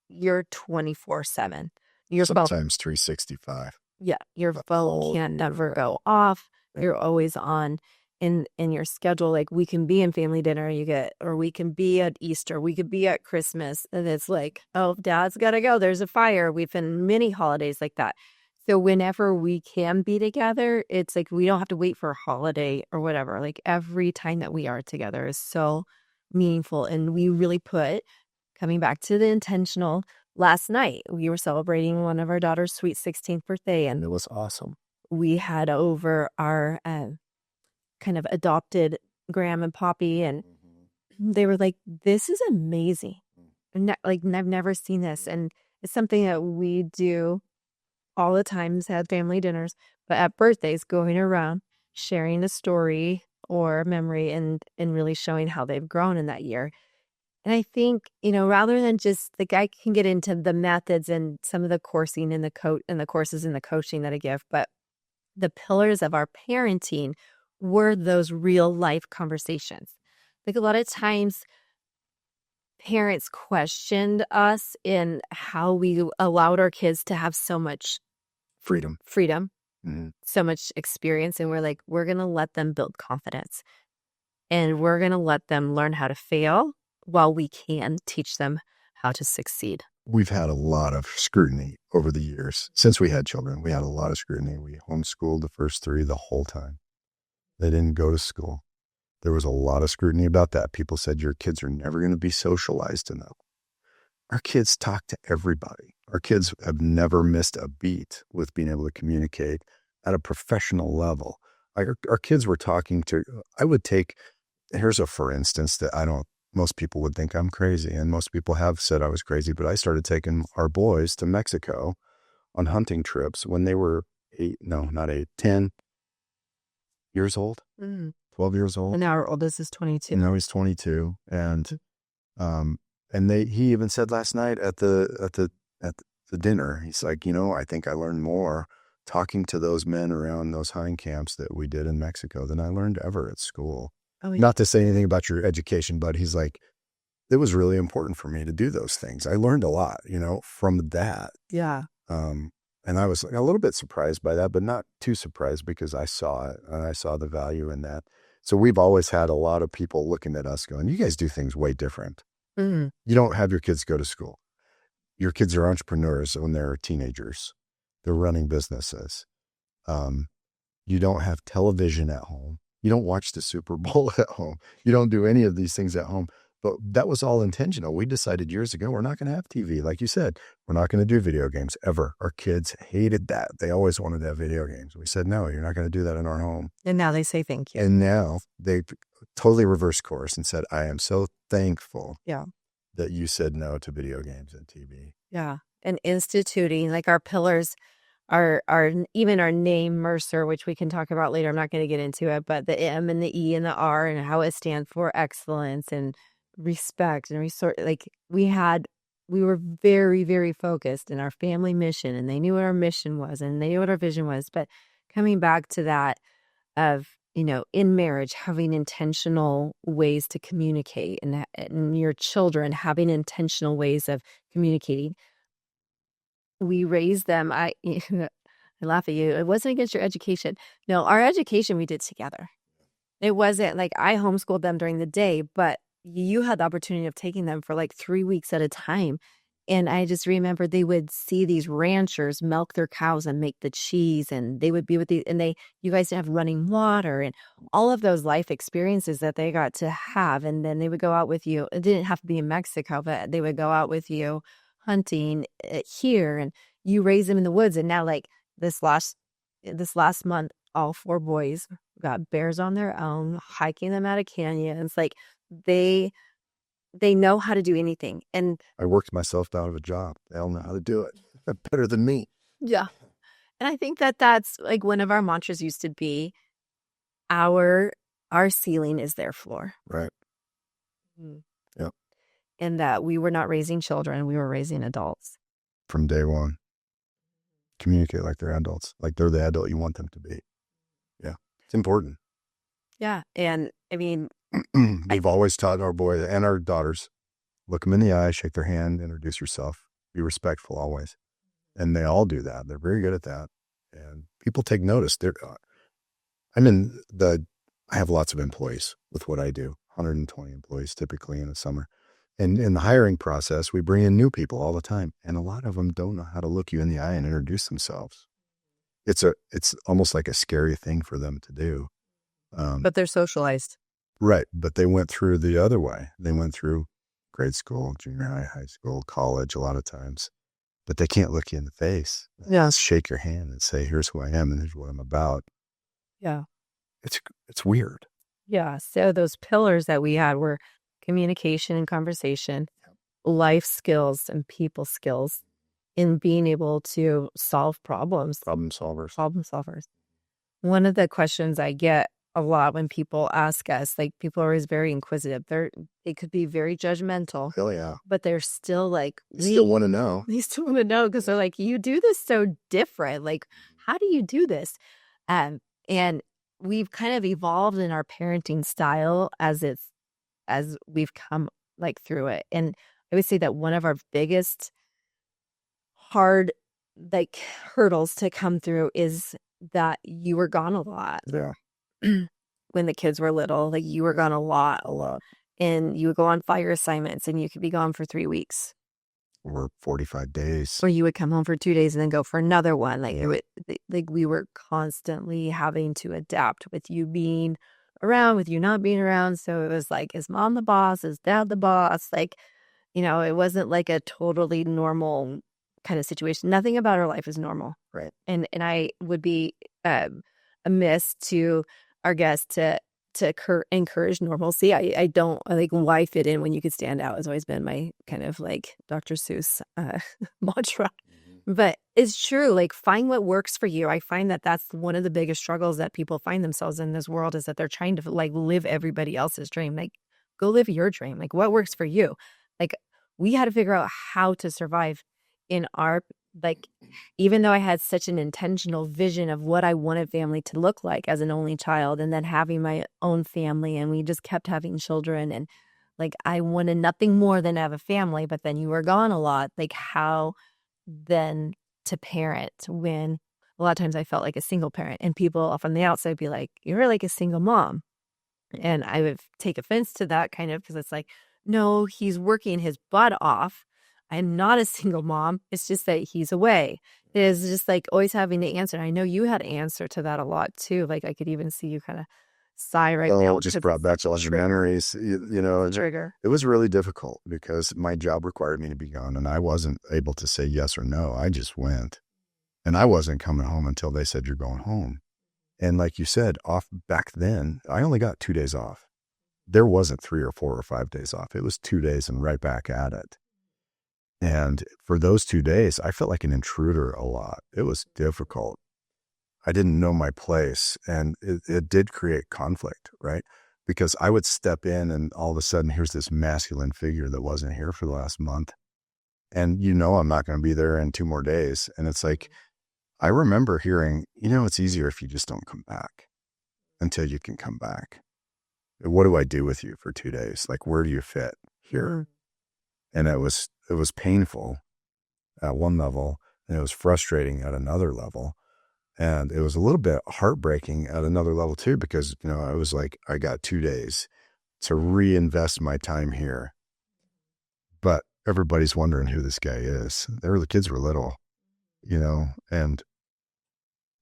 You're 24/7. Your sometimes 365. Yeah, your phone can never go off. You're always on in your schedule. Like we can be in family dinner, or we can be at Easter, we could be at Christmas, and it's like, oh, Dad's gotta go. There's a fire. We've been many holidays like that. So whenever we can be together, it's like we don't have to wait for a holiday or whatever. Like every time that we are together is so meaningful, and we really coming back to the intentional. Last night we were celebrating one of our daughter's sweet 16th birthday, and it was awesome. We had over our kind of adopted Graham and Poppy, and they were like, this is amazing. Like, I've never seen this. And it's something that we do all the time, had family dinners, but at birthdays, going around, sharing a story or a memory, and really showing how they've grown in that year. And I think, rather than just like, I can get into the methods and some of the coursing and the courses and the coaching that I give, but the pillars of our parenting were those real life conversations. Like a lot of times parents questioned us in how we allowed our kids to have so much freedom, so much experience. And we're like, we're going to let them build confidence, and we're going to let them learn how to fail while we can teach them how to succeed. We've had a lot of scrutiny over the years. Since we had children, we had a lot of scrutiny. We homeschooled the first 3 the whole time. They didn't go to school. There was a lot of scrutiny about that. People said, your kids are never going to be socialized enough. Our kids talk to everybody. Our kids have never missed a beat with being able to communicate at a professional level. Like our kids were talking to, here's a for instance that most people would think I'm crazy, and most people have said I was crazy, but I started taking our boys to Mexico on hunting trips when they were 10 years old, 12 years old. And now our oldest is 22. And now he's 22. And he even said last night at the dinner, he's like, I think I learned more talking to those men around those hunting camps that we did in Mexico than I learned ever at school. Oh, yeah. Not to say anything about your education, but he's like, it was really important for me to do those things. I learned a lot, from that. Yeah. And I was a little bit surprised by that, but not too surprised because I saw it and I saw the value in that. So we've always had a lot of people looking at us going, you guys do things way different. Mm-hmm. You don't have your kids go to school. Your kids are entrepreneurs when they're teenagers. They're running businesses. You don't have television at home. You don't watch the Super Bowl at home. You don't do any of these things at home. But that was all intentional. We decided years ago, we're not going to have TV. Like you said, we're not going to do video games ever. Our kids hated that. They always wanted to have video games. We said, no, you're not going to do that in our home. And now they say thank you. And now they totally reversed course and said, I am so thankful that you said no to video games and TV. Yeah. And instituting like our pillars even our name Mercer, which we can talk about later. I'm not going to get into it, but the M and the E and the R and how it stands for excellence and respect and resort. Like we were very, very focused in our family mission, and they knew what our mission was and they knew what our vision was. But coming back to that of, in marriage, having intentional ways to communicate and your children having intentional ways of communicating. We raised them. I laugh at you. It wasn't against your education. No, our education we did together. It wasn't like I homeschooled them during the day, but you had the opportunity of taking them for like 3 weeks at a time. And I just remember they would see these ranchers milk their cows and make the cheese, and they would be with you guys have running water and all of those life experiences that they got to have. And then they would go out with you. It didn't have to be in Mexico, but they would go out with you hunting here, and you raise them in the woods. And now like this last month, all 4 boys got bears on their own, hiking them out of canyons. Like they know how to do anything. And I worked myself out of a job. They all know how to do it better than me. yeah. And I think that that's like one of our mantras used to be our ceiling is their floor. Right. Mm. Yeah. And that we were not raising children, we were raising adults. From day one. Communicate like they're adults, like they're the adult you want them to be. Yeah. It's important. Yeah. And I mean, we've always taught our boys and our daughters, look them in the eye, shake their hand, introduce yourself, be respectful always. And they all do that. They're very good at that. And people take notice. I have lots of employees with what I do, 120 employees typically in the summer. And in the hiring process, we bring in new people all the time. And a lot of them don't know how to look you in the eye and introduce themselves. It's almost like a scary thing for them to do. But they're socialized. Right. But they went through the other way. They went through grade school, junior high, high school, college a lot of times. But they can't look you in the face. Yeah. Shake your hand and say, here's who I am and here's what I'm about. Yeah. It's weird. Yeah. So those pillars that we had were communication and conversation, life skills and people skills, in being able to solve problems. Problem solvers. One of the questions I get a lot when people ask us, like people are always very inquisitive. They could be very judgmental. Oh, yeah. But they're still like, They still want to know. They still want to know because they're like, you do this so different. Like, how do you do this? And we've kind of evolved in our parenting style as we've come like through it. And I would say that one of our biggest hard like hurdles to come through is that you were gone a lot. Yeah. When the kids were little, like you were gone a lot. And you would go on fire assignments and you could be gone for 3 weeks. Or 45 days. Or you would come home for 2 days and then go for another one. Like we were constantly having to adapt with you being around, with you not being around. So it was like, is mom the boss? Is dad the boss? Like, it wasn't like a totally normal kind of situation. Nothing about our life is normal. Right. And I would be amiss to our guests to encourage normalcy. I don't like why fit in when you could stand out has always been my kind of like Dr. Seuss mantra. But it's true. Like find what works for you. I find that that's one of the biggest struggles that people find themselves in this world is that they're trying to like live everybody else's dream. Like go live your dream. Like what works for you? Like we had to figure out how to survive in our, like, even though I had such an intentional vision of what I wanted family to look like as an only child, and then having my own family, and we just kept having children, and like I wanted nothing more than to have a family, but then you were gone a lot. Like how then to parent when a lot of times I felt like a single parent, and people from the outside be like, you're like a single mom. And I would take offense to that kind of, because it's like, no, he's working his butt off. I'm not a single mom. It's just that he's away. It is just like always having to answer. And I know you had to answer to that a lot too. Like I could even see you kind of sigh right now. It just brought back all your memories. Trigger. It was really difficult because my job required me to be gone and I wasn't able to say yes or no. I just went and I wasn't coming home until they said you're going home. And like you said, off back then, I only got 2 days off. There wasn't 3 or 4 or 5 days off. It was 2 days and right back at it. And for those 2 days, I felt like an intruder a lot. It was difficult. I didn't know my place, and it did create conflict, right? Because I would step in and all of a sudden here's this masculine figure that wasn't here for the last month. And I'm not going to be there in 2 more days. And it's like, I remember hearing, it's easier if you just don't come back until you can come back. What do I do with you for 2 days? Like, where do you fit here? And it was painful at one level, and it was frustrating at another level. And it was a little bit heartbreaking at another level too, because, I was like, I got 2 days to reinvest my time here. But everybody's wondering who this guy is. The kids were little, and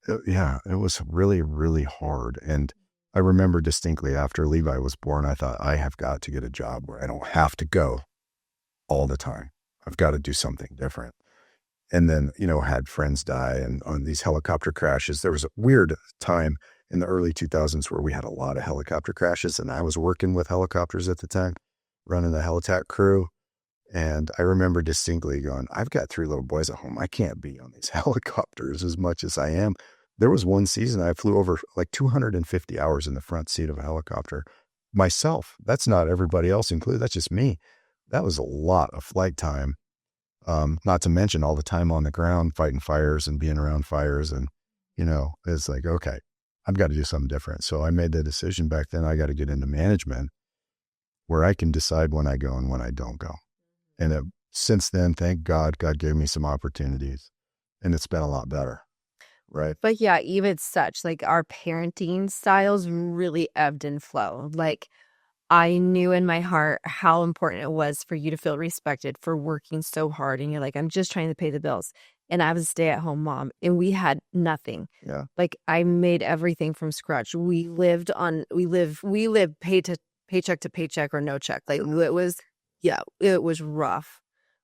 it was really, really hard. And I remember distinctly after Levi was born, I thought, I have got to get a job where I don't have to go all the time. I've got to do something different. And then, had friends die and on these helicopter crashes. There was a weird time in the early 2000s where we had a lot of helicopter crashes, and I was working with helicopters at the time, running the helitack crew. And I remember distinctly going, I've got 3 little boys at home. I can't be on these helicopters as much as I am. There was one season I flew over like 250 hours in the front seat of a helicopter myself. That's not everybody else included. That's just me. That was a lot of flight time. Not to mention all the time on the ground fighting fires and being around fires. And, it's like, okay, I've got to do something different. So I made the decision back then, I got to get into management where I can decide when I go and when I don't go. And since then, thank God, God gave me some opportunities, and it's been a lot better. Right. But yeah, even such, like our parenting styles really ebbed and flowed. Like I knew in my heart how important it was for you to feel respected for working so hard. And you're like, I'm just trying to pay the bills. And I was a stay-at-home mom, and we had nothing. Yeah. Like I made everything from scratch. We lived paycheck to paycheck or no check. Like it was rough.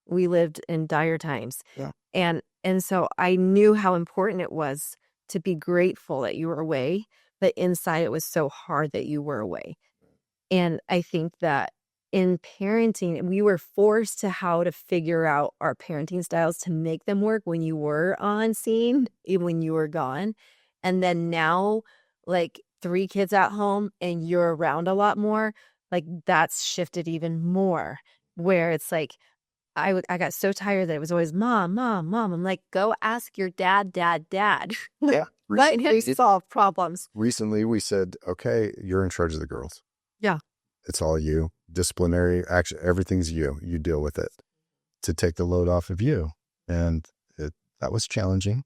We lived in dire times. Yeah. And so I knew how important it was to be grateful that you were away, but inside it was so hard that you were away. And I think that in parenting, we were forced to how to figure out our parenting styles to make them work when you were on scene, even when you were gone. And then now, like 3 kids at home and you're around a lot more, like that's shifted even more, where it's like, I got so tired that it was always mom, mom, mom. I'm like, go ask your dad. Yeah. Let him solve problems. Recently, we said, okay, you're in charge of the girls. Yeah. It's all you. Disciplinary action, everything's you. You deal with it to take the load off of you. And that was challenging.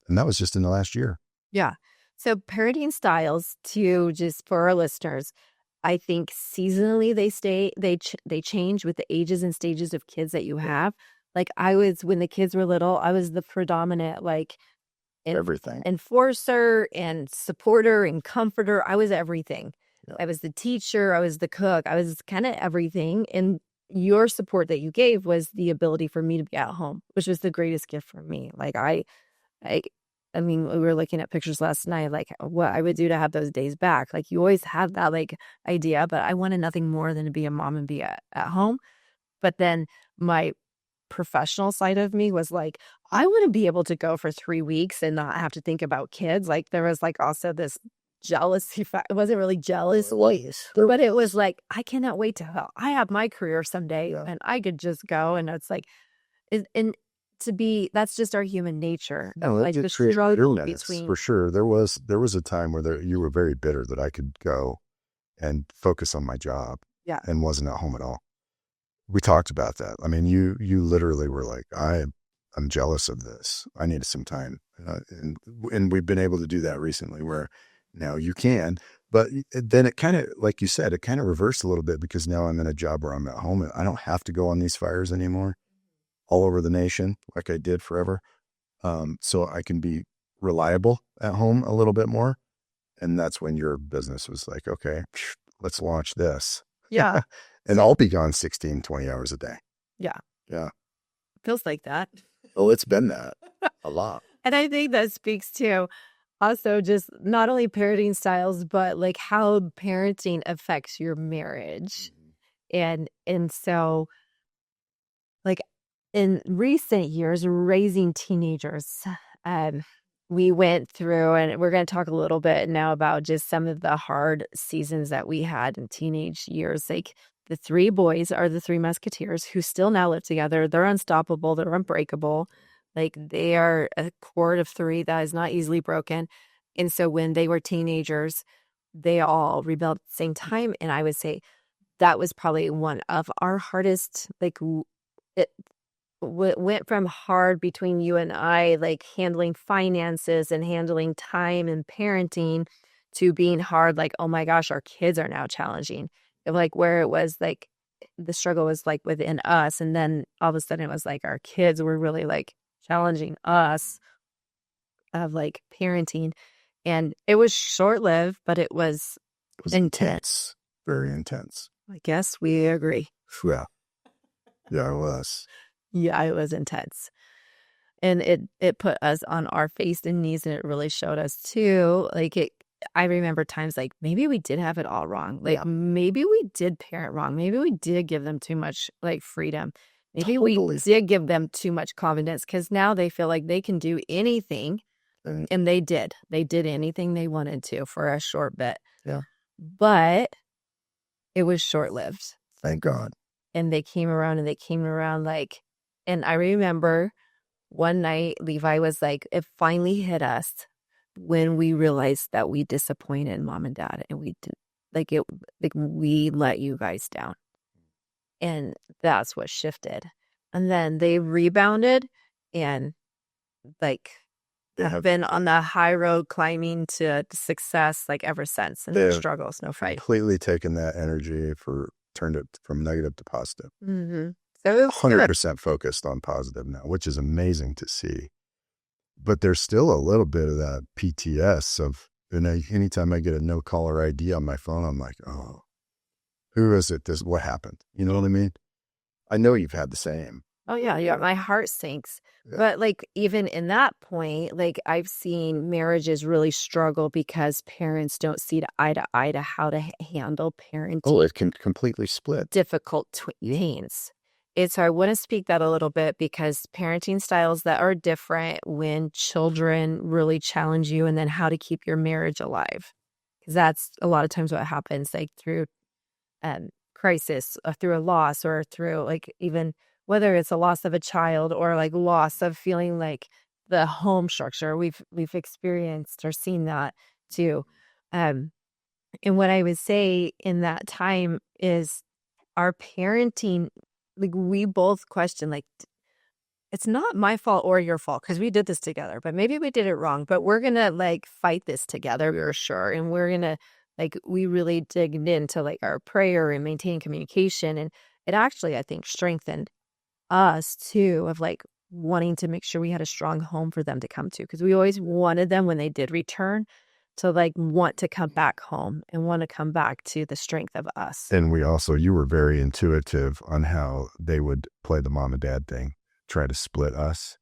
And that was just in the last year. Yeah. So parenting styles, to just for our listeners, I think seasonally they change with the ages and stages of kids that you have. Like when the kids were little, I was the predominant Everything. enforcer and supporter and comforter. I was everything. Yeah. I was the teacher. I was the cook. I was kind of everything. And your support that you gave was the ability for me to be at home, which was the greatest gift for me. Like I mean, we were looking at pictures last night, like what I would do to have those days back. Like you always had that idea, but I wanted nothing more than to be a mom and be at home. But then my professional side of me was like, I want to be able to go for 3 weeks and not have to think about kids. Like there was also this jealousy. It wasn't really jealous, but it was like, I cannot wait till I have my career someday and I could just go. And it's like, that's just our human nature. No, like the struggle between, for sure. There was a time where you were very bitter that I could go and focus on my job. Yeah. And wasn't at home at all. We talked about that. I mean, you literally were like, I'm jealous of this. I needed some time. And we've been able to do that recently where now you can, but then it kind of, like you said, it kind of reversed a little bit because now I'm in a job where I'm at home and I don't have to go on these fires anymore all over the nation like I did forever. So I can be reliable at home a little bit more. And that's when your business was like, okay, let's launch this. Yeah. And I'll be gone 16, 20 hours a day. Yeah. Yeah. Feels like that. Oh, it's been that a lot. And I think that speaks to also just not only parenting styles, but like how parenting affects your marriage. And so like in recent years, raising teenagers, we went through, and we're going to talk a little bit now about just some of the hard seasons that we had in teenage years. Like the three boys are the three musketeers who still now live together. They're unstoppable. They're unbreakable. Like they are a cord of three that is not easily broken. And so when they were teenagers, they all rebelled at the same time. And I would say that was probably one of our hardest, like it went from hard between you and I, like handling finances and handling time and parenting, to being hard, like, oh my gosh, our kids are now challenging. Like where it was like the struggle was like within us. And then all of a sudden it was like our kids were really like challenging us of like parenting. And it was short lived, but it was intense, very intense. I guess we agree. Yeah. Yeah, it was. Yeah, it was intense. And it put us on our face and knees, and it really showed us too. Like I remember times like maybe we did have it all wrong. Like maybe we did parent wrong. Maybe we did give them too much like freedom. Maybe we did give them too much confidence, because now they feel like they can do anything. And they did. They did anything they wanted to for a short bit. Yeah. But it was short-lived. Thank God. And they came around like, and I remember one night Levi was like, it finally hit us when we realized that we disappointed mom and dad, and we did we let you guys down. And that's what shifted. And then they rebounded and like have been on the high road climbing to success like ever since. And no struggles, no fight. Completely taken that energy turned it from negative to positive. Mm-hmm. So 100% focused on positive now, which is amazing to see. But there's still a little bit of that PTS of, anytime I get a no caller ID on my phone, I'm like, oh, who is it? What happened? You know what I mean? I know you've had the same. Oh yeah. My heart sinks. Yeah. But like even in that point, like I've seen marriages really struggle because parents don't see eye to how to handle parenting. Oh, it can completely split. Difficult tweens. So I want to speak that a little bit, because parenting styles that are different when children really challenge you, and then how to keep your marriage alive. Because that's a lot of times what happens, like through crisis, or through a loss, or through like even whether it's a loss of a child or like loss of feeling like the home structure. We've experienced or seen that too. And what I would say in that time is our parenting, like we both question, like, it's not my fault or your fault because we did this together, but maybe we did it wrong, but we're going to like fight this together, we're sure. And we're going to like, we really digged into like our prayer and maintaining communication. And it actually, I think, strengthened us too, of like wanting to make sure we had a strong home for them to come to, because we always wanted them when they did return to like want to come back home and want to come back to the strength of us. And you were very intuitive on how they would play the mom and dad thing, try to split us.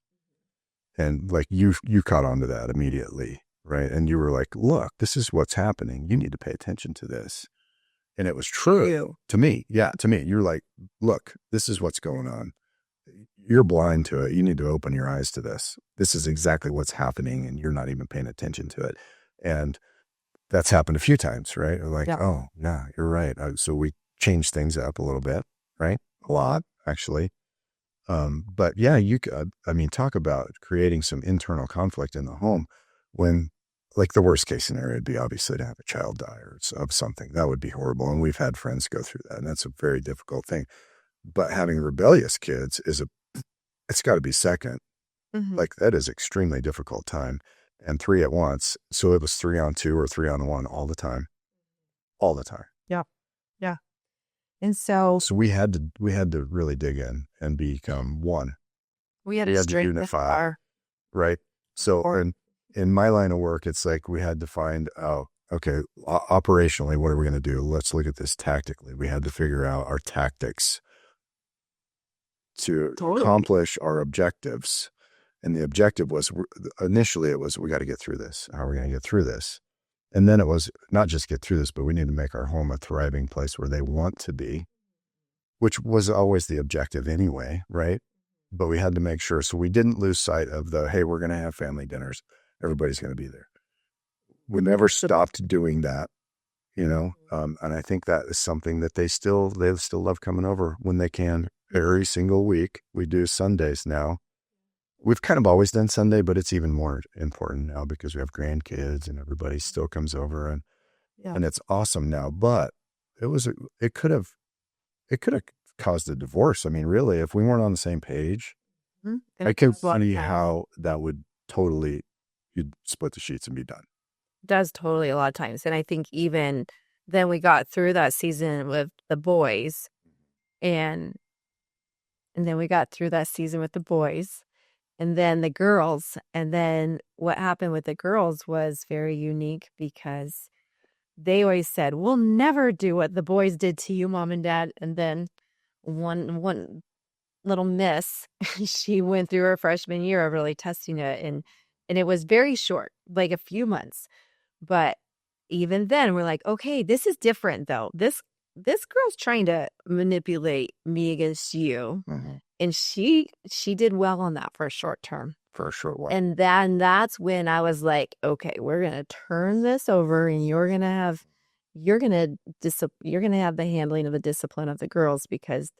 And like you caught on to that immediately, right? And you were like, look, this is what's happening. You need to pay attention to this. And it was true to me. Yeah, to me. You're like, look, this is what's going on. You're blind to it. You need to open your eyes to this. This is exactly what's happening, and you're not even paying attention to it. And that's happened a few times, right? Like, oh, yeah, you're right. So we changed things up a little bit, right? A lot, actually. But yeah, talk about creating some internal conflict in the home when, like, the worst case scenario would be obviously to have a child die or of something. That would be horrible. And we've had friends go through that, and that's a very difficult thing. But having rebellious kids it's got to be second. Mm-hmm. Like, that is extremely difficult time. And 3 at once. So it was 3 on 2 or 3 on 1 all the time. All the time. Yeah. Yeah. And so we had to really dig in and become one. We had to unify. Right. So in my line of work, it's like we had to find out, okay, operationally, what are we going to do? Let's look at this tactically. We had to figure out our tactics to accomplish our objectives. And the objective was, initially we got to get through this. How are we going to get through this? And then it was not just get through this, but we need to make our home a thriving place where they want to be, which was always the objective anyway, right? but we had to make sure. So we didn't lose sight of hey, we're going to have family dinners. Everybody's going to be there. We never stopped doing that, and I think that is something that they still love coming over when they can. Every single week. We do Sundays now. We've kind of always done Sunday, but it's even more important now because we have grandkids and everybody still comes over, and it's awesome now. But it could have caused a divorce. I mean, really, if we weren't on the same page, I can see how that would totally, you'd split the sheets and be done. Does totally a lot of times. And I think even then we got through that season with the boys and then we got through that season with the boys and then the girls. And then what happened with the girls was very unique because they always said, we'll never do what the boys did to you, Mom and Dad. And then one little miss, she went through her freshman year of really testing it. And it was very short, like a few months. But even then, we're like, okay, this is different, though. This girl's trying to manipulate me against you, and she did well on that for a short term, for a short while. And then that's when I was like, okay, we're gonna turn this over, and you're gonna have the handling of the discipline of the girls because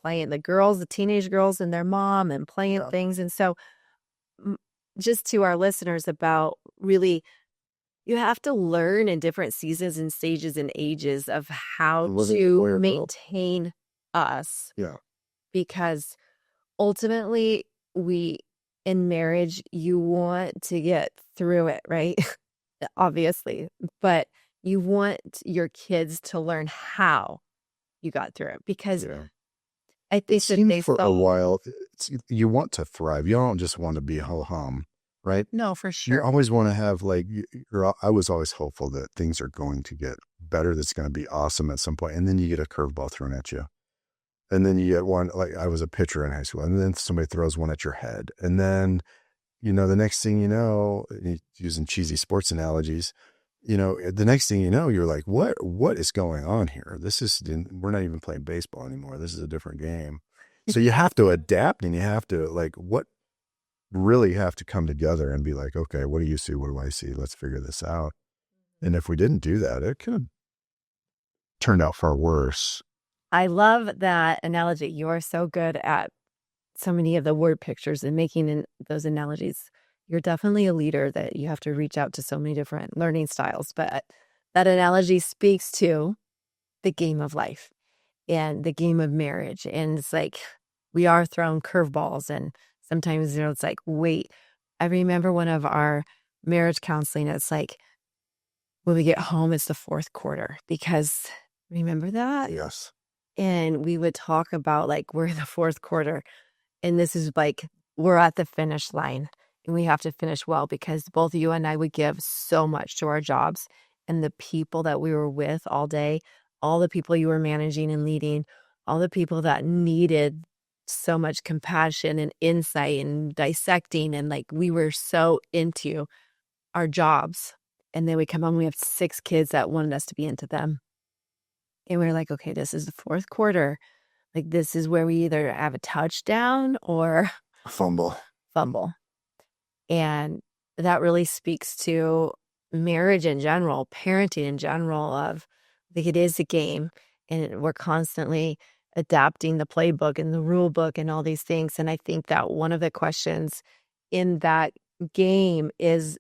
playing the teenage girls and their mom and playing things, and so just to our listeners about really. You have to learn in different seasons and stages and ages of how to maintain us. Yeah. Because ultimately, in marriage, you want to get through it, right? Obviously. But you want your kids to learn how you got through it. Because I think that for a while, you want to thrive. You don't just want to be ho-hum. Right? No, for sure. You always want to have I was always hopeful that things are going to get better. That's going to be awesome at some point. And then you get a curveball thrown at you. And then you get one, like I was a pitcher in high school, and then somebody throws one at your head. And then, the next thing you know, using cheesy sports analogies, the next thing you know, you're like, what is going on here? We're not even playing baseball anymore. This is a different game. So you have to adapt, and you have to really have to come together and be like, okay, what do you see? What do I see? Let's figure this out. And if we didn't do that, it could have turned out far worse. I love that analogy. You are so good at so many of the word pictures and making those analogies. You're definitely a leader that you have to reach out to so many different learning styles. But that analogy speaks to the game of life and the game of marriage. And it's like we are thrown curveballs and sometimes, it's like, wait, I remember one of our marriage counseling, it's like, when we get home, it's the fourth quarter because remember that? Yes. And we would talk about we're in the fourth quarter and this is we're at the finish line and we have to finish well because both you and I would give so much to our jobs and the people that we were with all day, all the people you were managing and leading, all the people that needed so much compassion and insight and dissecting. And we were so into our jobs. And then we come home, we have 6 kids that wanted us to be into them. And we're like, okay, this is the fourth quarter. This is where we either have a touchdown or fumble. And that really speaks to marriage in general, parenting in general of it is a game and we're constantly adapting the playbook and the rule book and all these things. And I think that one of the questions in that game is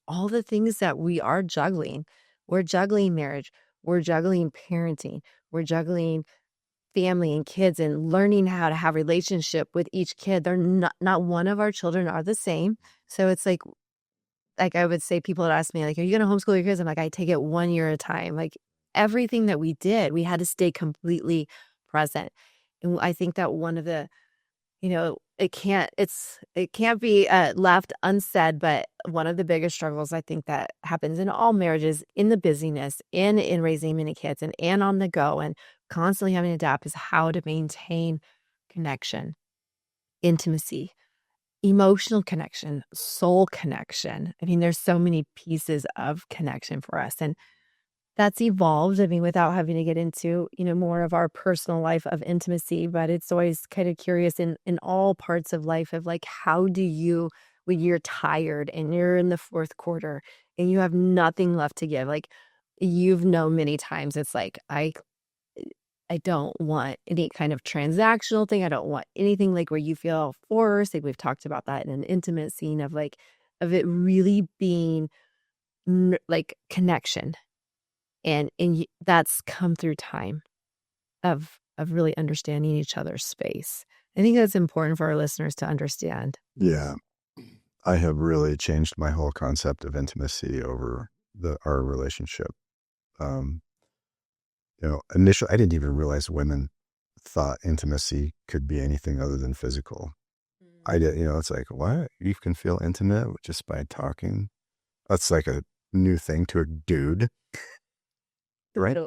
all the things that we are juggling. We're juggling marriage. We're juggling parenting. We're juggling family and kids and learning how to have relationship with each kid. They're not one of our children are the same. So it's like I would say, people would ask me, are you going to homeschool your kids? I'm like, I take it 1 year at a time. Everything that we did, we had to stay completely present. And I think that one of the, it can't be left unsaid, but one of the biggest struggles I think that happens in all marriages, in the busyness, in raising many kids and on the go and constantly having to adapt, is how to maintain connection, intimacy, emotional connection, soul connection. I mean, there's so many pieces of connection for us. And that's evolved. I mean, without having to get into, more of our personal life of intimacy, but it's always kind of curious in all parts of life of like, how do you, when you're tired and you're in the fourth quarter and you have nothing left to give, like you've known many times, it's like, I don't want any kind of transactional thing. I don't want anything like where you feel forced. Like we've talked about that in an intimate scene of like, of it really being like connection. And that's come through time of really understanding each other's space. I think that's important for our listeners to understand. Yeah. I have really changed my whole concept of intimacy over our relationship. Initially, I didn't even realize women thought intimacy could be anything other than physical. I did, it's like, what? You can feel intimate just by talking? That's like a new thing to a dude. Right?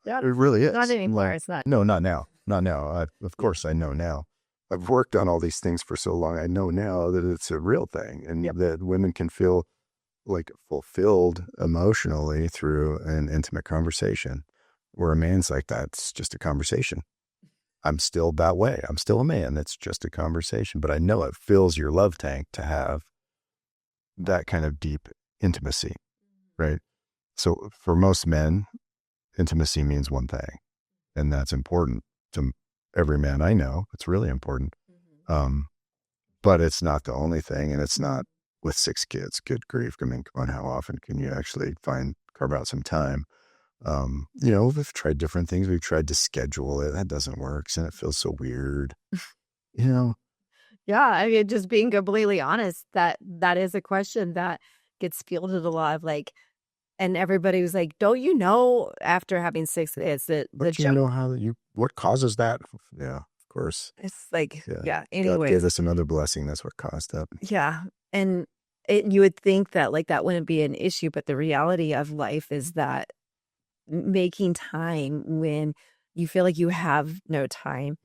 Yeah, It really is. not anymore. Like, It's not. no, not now. Not now. Of course, I know now. I've worked on all these things for so long. I know now that it's a real thing, and that women can feel like fulfilled emotionally through an intimate conversation, where a man's like, that's just a conversation. I'm still that way. I'm still a man. That's just a conversation, but I know it fills your love tank to have that kind of deep intimacy, right? So for most men, intimacy means one thing, and that's important to every man I know. It's really important. But it's not the only thing, and it's not with 6 kids. Good grief. I mean, come on, how often can you actually carve out some time? We've tried different things. We've tried to schedule it. That doesn't work. And it feels so weird, Yeah, I mean, just being completely honest, that is a question that gets fielded a lot of like, and everybody was like, don't you know, after having 6 kids, the But you know what causes that? Yeah, of course. it's like, yeah, God anyways. gave us another blessing. That's what caused that. Yeah. And you would think that like that wouldn't be an issue, but the reality of life is that making time when you feel like you have no time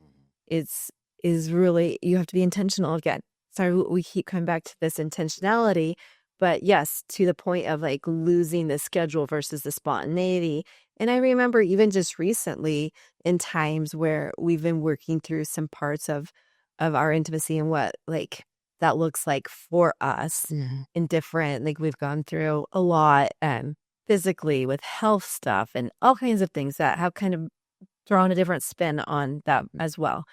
is really, you have to be intentional again. Sorry, we keep coming back to this intentionality, but yes, to the point of like losing the schedule versus the spontaneity. And I remember even just recently in times where we've been working through some parts of our intimacy and what like that looks like for us in different, like we've gone through a lot physically with health stuff and all kinds of things that have kind of thrown a different spin on that as well.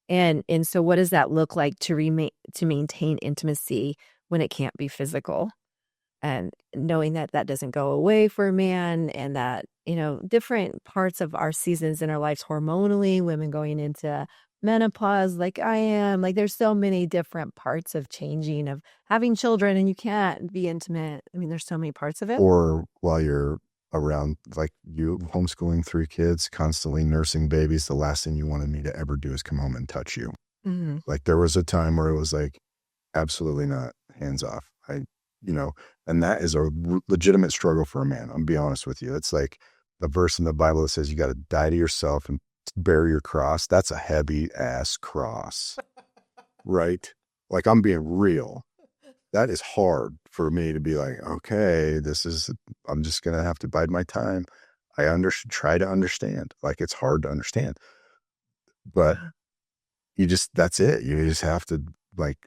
And so what does that look like to maintain intimacy when it can't be physical? And knowing that that doesn't go away for a man, and that, different parts of our seasons in our lives hormonally, women going into menopause, like I am, like there's so many different parts of changing, of having children, and you can't be intimate. I mean, there's so many parts of it. Or while you're around, like you homeschooling 3 kids, constantly nursing babies, the last thing you wanted me to ever do is come home and touch you. Like there was a time where it was like, absolutely not, hands off. And that is a legitimate struggle for a man. I'm be honest with you. It's like the verse in the Bible that says you got to die to yourself and bear your cross. That's a heavy ass cross, right? Like I'm being real. That is hard for me to be like, okay, I'm just going to have to bide my time. Try to understand. Like it's hard to understand, but that's it. You just have to like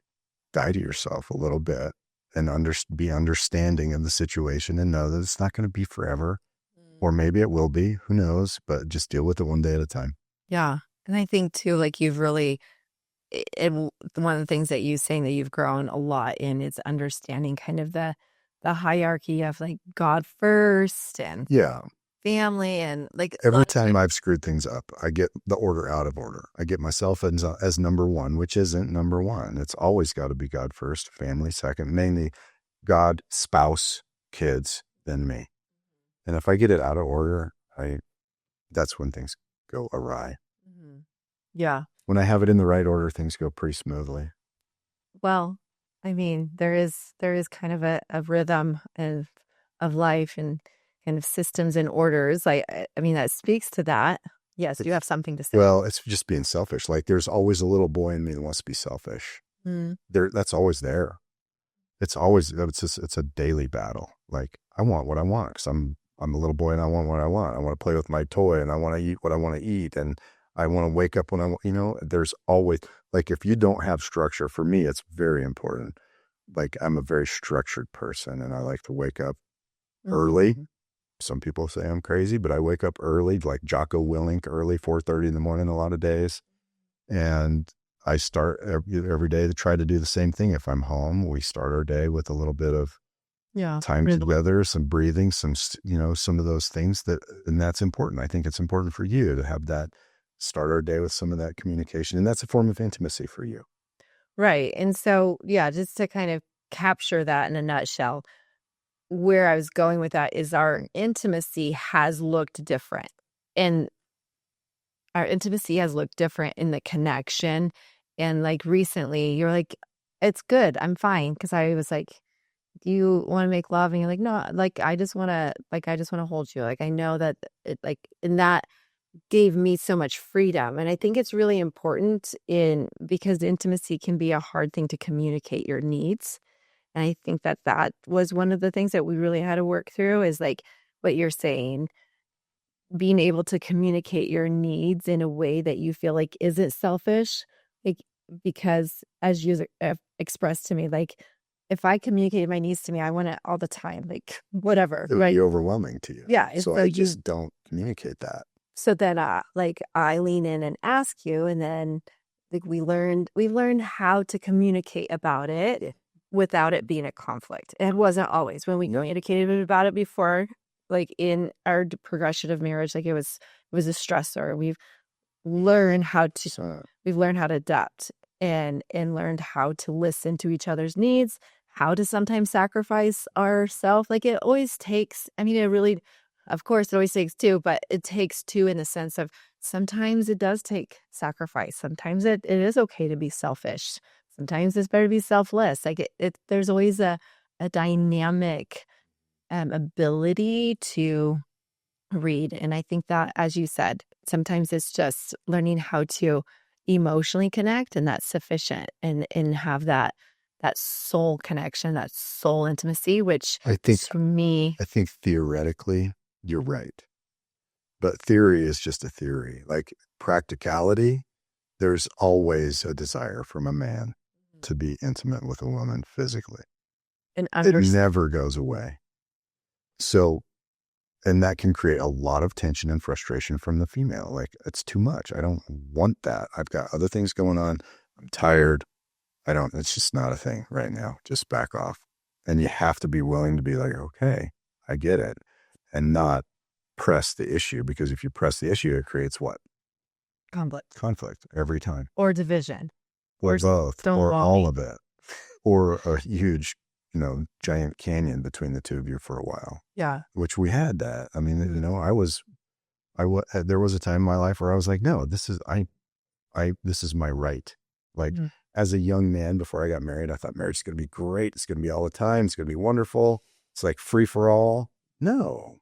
die to yourself a little bit and be understanding of the situation and know that it's not going to be forever, or maybe it will be, who knows, but just deal with it one day at a time. Yeah. And I think too, like you've really, and one of the things that you saying that you've grown a lot in is understanding kind of the hierarchy of like God first and family, and like every time I've screwed things up, I get the order out of order. I get myself as number one, which isn't number one. It's always got to be God first, family second, mainly God, spouse, kids, then me. And if I get it out of order, that's when things go awry. Yeah. When I have it in the right order, things go pretty smoothly. Well, I mean, there is kind of a rhythm of life and kind of systems and orders. I mean, that speaks to that. Yes, you have something to say. Well, it's just being selfish. Like there's always a little boy in me that wants to be selfish. That's always there. It's always, it's a daily battle. Like I want what I want because I'm I'm a little boy and I want what I want. I want to play with my toy and I want to eat what I want to eat. And I want to wake up when I want, there's always, like, if you don't have structure, for me, it's very important. Like, I'm a very structured person and I like to wake up early. Some people say I'm crazy, but I wake up early, like Jocko Willink, early, 4:30 in the morning, a lot of days. And I start every day to try to do the same thing. If I'm home, we start our day with a little bit of time together, some breathing, some of those things and that's important. I think it's important for you to have that, start our day with some of that communication. And that's a form of intimacy for you. Right. And so, yeah, just to kind of capture that in a nutshell, where I was going with that is our intimacy has looked different. And our intimacy has looked different in the connection. And like recently, you're like, it's good. I'm fine. Because I was like, do you want to make love? And you're like, no, like, I just want to hold you. Like, I know that and that gave me so much freedom. And I think it's really important because intimacy can be a hard thing to communicate your needs. And I think that was one of the things that we really had to work through, is like what you're saying, being able to communicate your needs in a way that you feel like isn't selfish. Like, because as you expressed to me, like, if I communicate my needs to me, I want it all the time, like whatever. It would be overwhelming to you. Yeah. So I just don't communicate that. So then like I lean in and ask you, and then like we learned how to communicate about it without it being a conflict. It wasn't always when we communicated about it before, like in our progression of marriage, like it was a stressor. We've learned how to adapt and learned how to listen to each other's needs, how to sometimes sacrifice ourselves. Like, it always takes, I mean, it really, of course, it always takes two, but it takes two in the sense of sometimes it does take sacrifice. Sometimes it is okay to be selfish. Sometimes it's better to be selfless. Like there's always a dynamic ability to read. And I think that, as you said, sometimes it's just learning how to emotionally connect, and that's sufficient, and have that soul connection, that soul intimacy, which I think for me, I think theoretically you're right, but theory is just a theory. Like practicality, there's always a desire from a man to be intimate with a woman physically. and It never goes away. So, and that can create a lot of tension and frustration from the female. Like, it's too much. I don't want that. I've got other things going on. I'm tired. It's just not a thing right now. Just back off. And you have to be willing to be like, okay, I get it. And not press the issue, because if you press the issue, it creates what? Conflict every time. Or division. Or both. Or all of it. Or a huge, giant canyon between the two of you for a while. Yeah. Which we had that. I mean, there was a time in my life where I was like, no, this is my right. Like, as a young man, before I got married, I thought marriage is going to be great. It's going to be all the time. It's going to be wonderful. It's like free for all. No,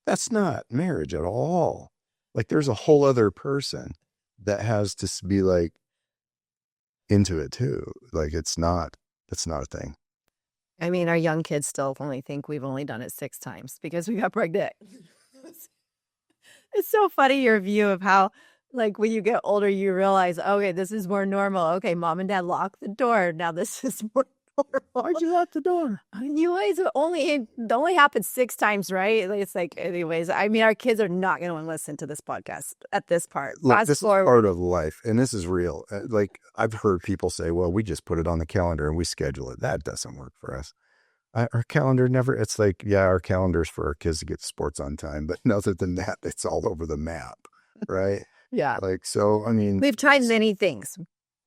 that's not marriage at all. Like, there's a whole other person that has to be like into it too. Like, that's not a thing. I mean, our young kids still only think we've only done it 6 times because we got pregnant. It's so funny, your view of how, like, when you get older, you realize, okay, this is more normal. Okay, mom and dad lock the door. Now this is more normal. Why'd you lock the door? You guys it only happened 6 times, right? It's like, anyways, I mean, our kids are not going to listen to this podcast at this part. Look, this is part of life, and this is real. Like, I've heard people say, well, we just put it on the calendar and we schedule it. That doesn't work for us. Our calendar it's like, yeah, our calendar's for our kids to get sports on time, but other than that, it's all over the map, right? Yeah. Like, so, I mean, we've tried many things,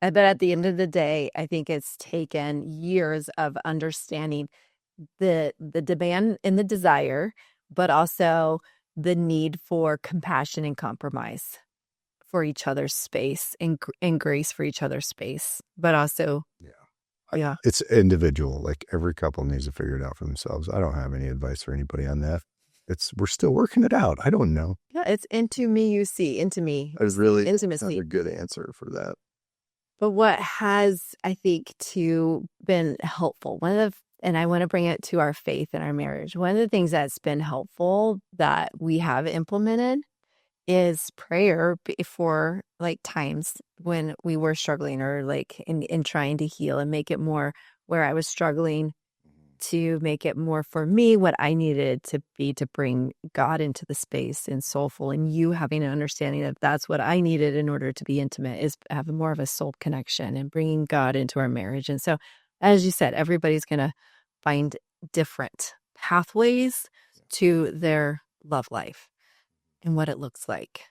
but at the end of the day, I think it's taken years of understanding the demand and the desire, but also the need for compassion and compromise for each other's space, and grace for each other's space, but also, yeah, it's individual. Like, every couple needs to figure it out for themselves. I don't have any advice for anybody on that. We're still working it out. I don't know. Yeah, it's into me, you see, into me. It's really intimacy. Not a good answer for that. But what has, I think, been helpful, one of the and I want to bring it to our faith and our marriage. One of the things that's been helpful that we have implemented is prayer for like times when we were struggling, or like in trying to heal, and make it more where I was struggling, to make it more for me what I needed to be, to bring God into the space and soulful, and you having an understanding that that's what I needed in order to be intimate, is have more of a soul connection and bringing God into our marriage. And so, as you said, everybody's going to find different pathways to their love life and what it looks like.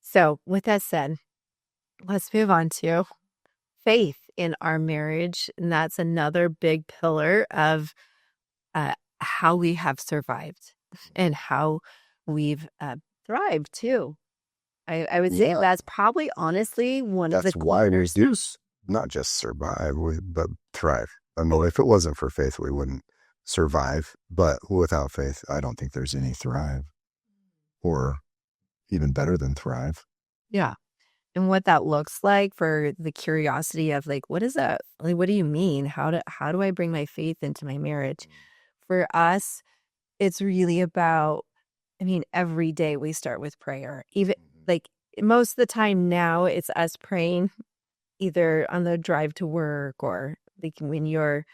So with that said, let's move on to faith in our marriage. And that's another big pillar of how we have survived and how we've thrived too. I would say that's probably honestly one of the why we do not just survive, but thrive. I mean, if it wasn't for faith, we wouldn't survive. But without faith, I don't think there's any thrive, or even better than thrive. Yeah. And what that looks like, for the curiosity of like, what is that? Like, what do you mean? How do I bring my faith into my marriage? For us, it's really about, I mean, every day we start with prayer. Even like most of the time now, it's us praying either on the drive to work, or like when you're,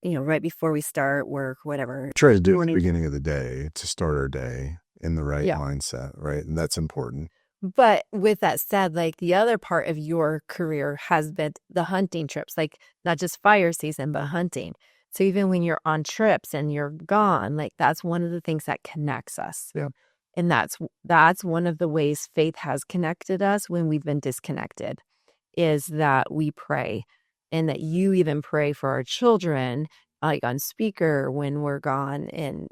right before we start work, whatever. Try to do it at the beginning of the day to start our day in the right Yeah. mindset, right? And that's important. But with that said, like the other part of your career has been the hunting trips, like not just fire season, but hunting. So even when you're on trips and you're gone, like that's one of the things that connects us. Yeah. And that's one of the ways faith has connected us when we've been disconnected, is that we pray, and that you even pray for our children, like on speaker when we're gone. And,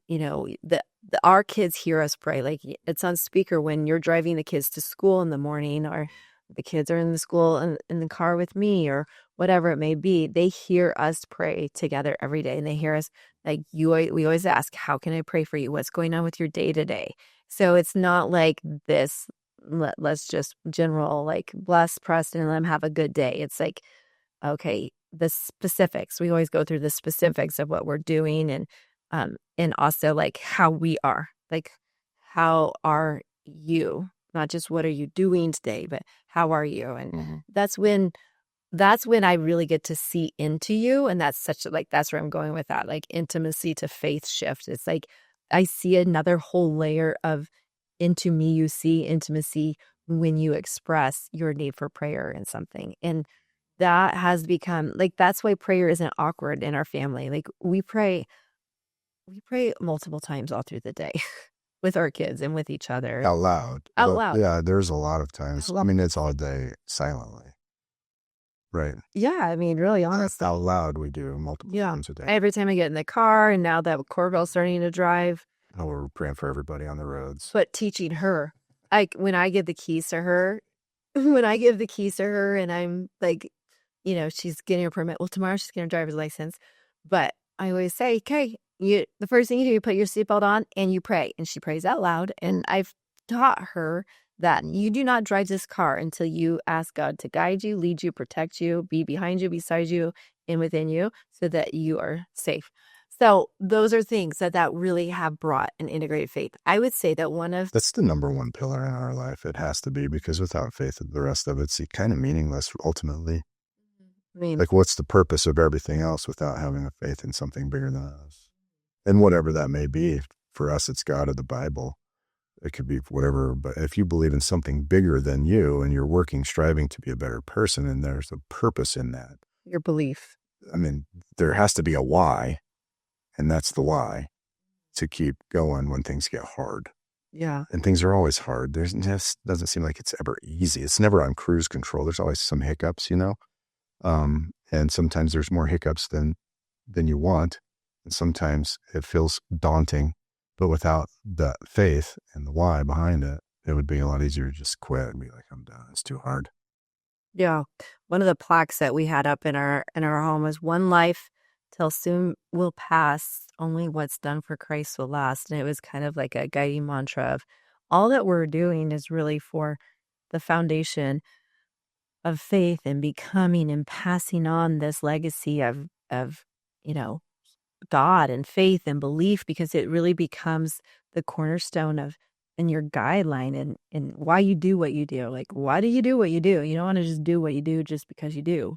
our kids hear us pray. Like it's on speaker when you're driving the kids to school in the morning, or the kids are in the school in the car with me, or whatever it may be. They hear us pray together every day, and they hear us like we always ask, how can I pray for you? What's going on with your day to day? So it's not like this, let's just general, like, bless Preston and let him have a good day. It's like, okay, the specifics. We always go through the specifics of what we're doing, and also like how we are. Like, how are you? Not just what are you doing today, but how are you? And that's when I really get to see into you. And that's that's where I'm going with that, like intimacy to faith shift. It's like I see another whole layer of into me. You see intimacy when you express your need for prayer and something. And that has become like, that's why prayer isn't awkward in our family. Like we pray multiple times all through the day with our kids and with each other. Out loud. Out loud. Yeah, there's a lot of times. I mean, it's all day silently. Right. Yeah, I mean, really honestly. Out loud, we do multiple times a day. Every time I get in the car, and now that Corbell's starting to drive. Oh, we're praying for everybody on the roads. But teaching her, like when I give the keys to her, and I'm like, she's getting her permit. Well, tomorrow she's getting her driver's license. But I always say, okay, the first thing you do, you put your seatbelt on and you pray. And she prays out loud. And I've taught her that you do not drive this car until you ask God to guide you, lead you, protect you, be behind you, beside you, and within you, so that you are safe. So those are things that really have brought an integrated faith. I would say that that's the number one pillar in our life. It has to be, because without faith, the rest of it's kind of meaningless ultimately. I mean, like, what's the purpose of everything else without having a faith in something bigger than us? And whatever that may be, for us, it's God or the Bible. It could be whatever, but if you believe in something bigger than you and you're working, striving to be a better person, and there's a purpose in that. Your belief. I mean, there has to be a why, and that's the why, to keep going when things get hard. Yeah. And things are always hard. There's just doesn't seem like it's ever easy. It's never on cruise control. There's always some hiccups, and sometimes there's more hiccups than you want. And sometimes it feels daunting, but without the faith and the why behind it, it would be a lot easier to just quit and be like, I'm done. It's too hard. Yeah. One of the plaques that we had up in our home was, one life till soon will pass. Only what's done for Christ will last. And it was kind of like a guiding mantra of all that we're doing is really for the foundation of faith and becoming and passing on this legacy of God and faith and belief, because it really becomes the cornerstone of and your guideline and why you do what you do. Like, why do you do what you do? You don't want to just do what you do just because you do.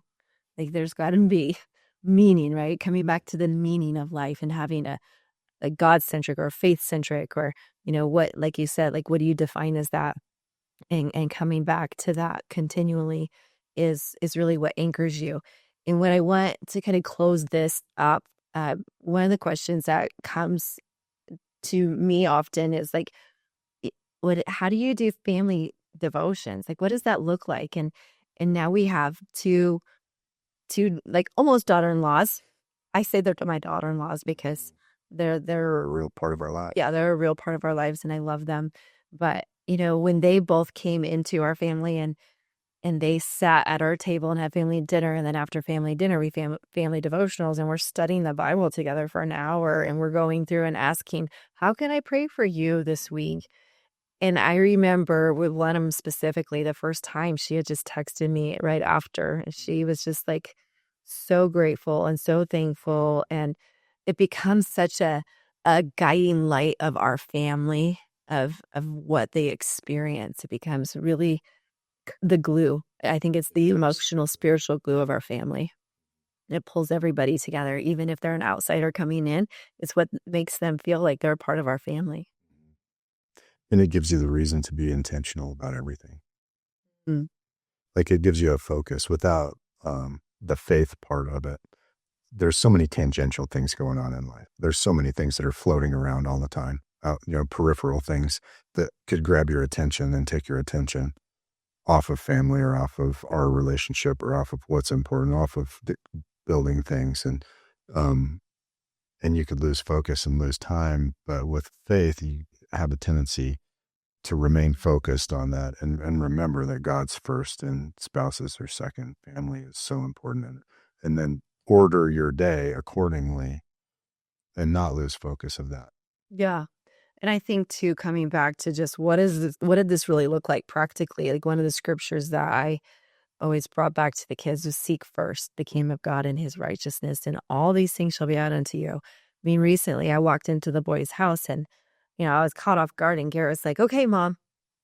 Like, there's got to be meaning, right? Coming back to the meaning of life and having a God-centric or faith-centric or, what, like you said, like, what do you define as that? And coming back to that continually is really what anchors you. And when I want to kind of close this up, one of the questions that comes to me often is like, how do you do family devotions? Like, what does that look like? And now we have two like almost daughter-in-laws. I say they're my daughter-in-laws because they're A real part of our life. yeah, they're a real part of our lives and I love them. But, when they both came into our family and they sat at our table and had family dinner, and then after family dinner, we family devotionals, and we're studying the Bible together for an hour, and we're going through and asking, how can I pray for you this week? And I remember with one of them specifically, the first time she had just texted me right after. And she was just like so grateful and so thankful. And it becomes such a guiding light of our family, of what they experience. It becomes really the glue. I think it's the emotional, spiritual glue of our family. It pulls everybody together, even if they're an outsider coming in. It's what makes them feel like they're a part of our family. And it gives you the reason to be intentional about everything. Mm. Like it gives you a focus without the faith part of it. There's so many tangential things going on in life. There's so many things that are floating around all the time, peripheral things that could grab your attention and take your attention off of family or off of our relationship or off of what's important, off of building things. And you could lose focus and lose time. But with faith, you have a tendency to remain focused on that and remember that God's first and spouses are second. Family is so important. And then order your day accordingly and not lose focus of that. Yeah. And I think too, coming back to just what did this really look like practically? Like one of the scriptures that I always brought back to the kids was seek first the kingdom of God and his righteousness, and all these things shall be added unto you. I mean, recently I walked into the boys' house and, I was caught off guard, and Garrett's like, okay, mom,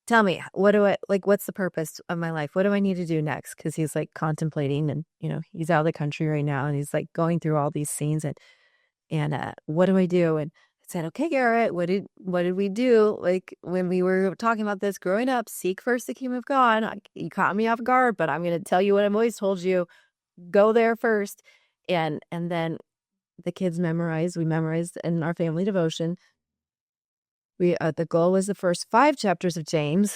tell me, what's the purpose of my life? What do I need to do next? Cause he's like contemplating and, he's out of the country right now and he's like going through all these scenes and what do I do? And I said, okay, Garrett, what did we do? Like when we were talking about this growing up, seek first the kingdom of God. You caught me off guard, but I'm going to tell you what I've always told you. Go there first. And then the kids we memorized in our family devotion. The goal was the first 5 chapters of James.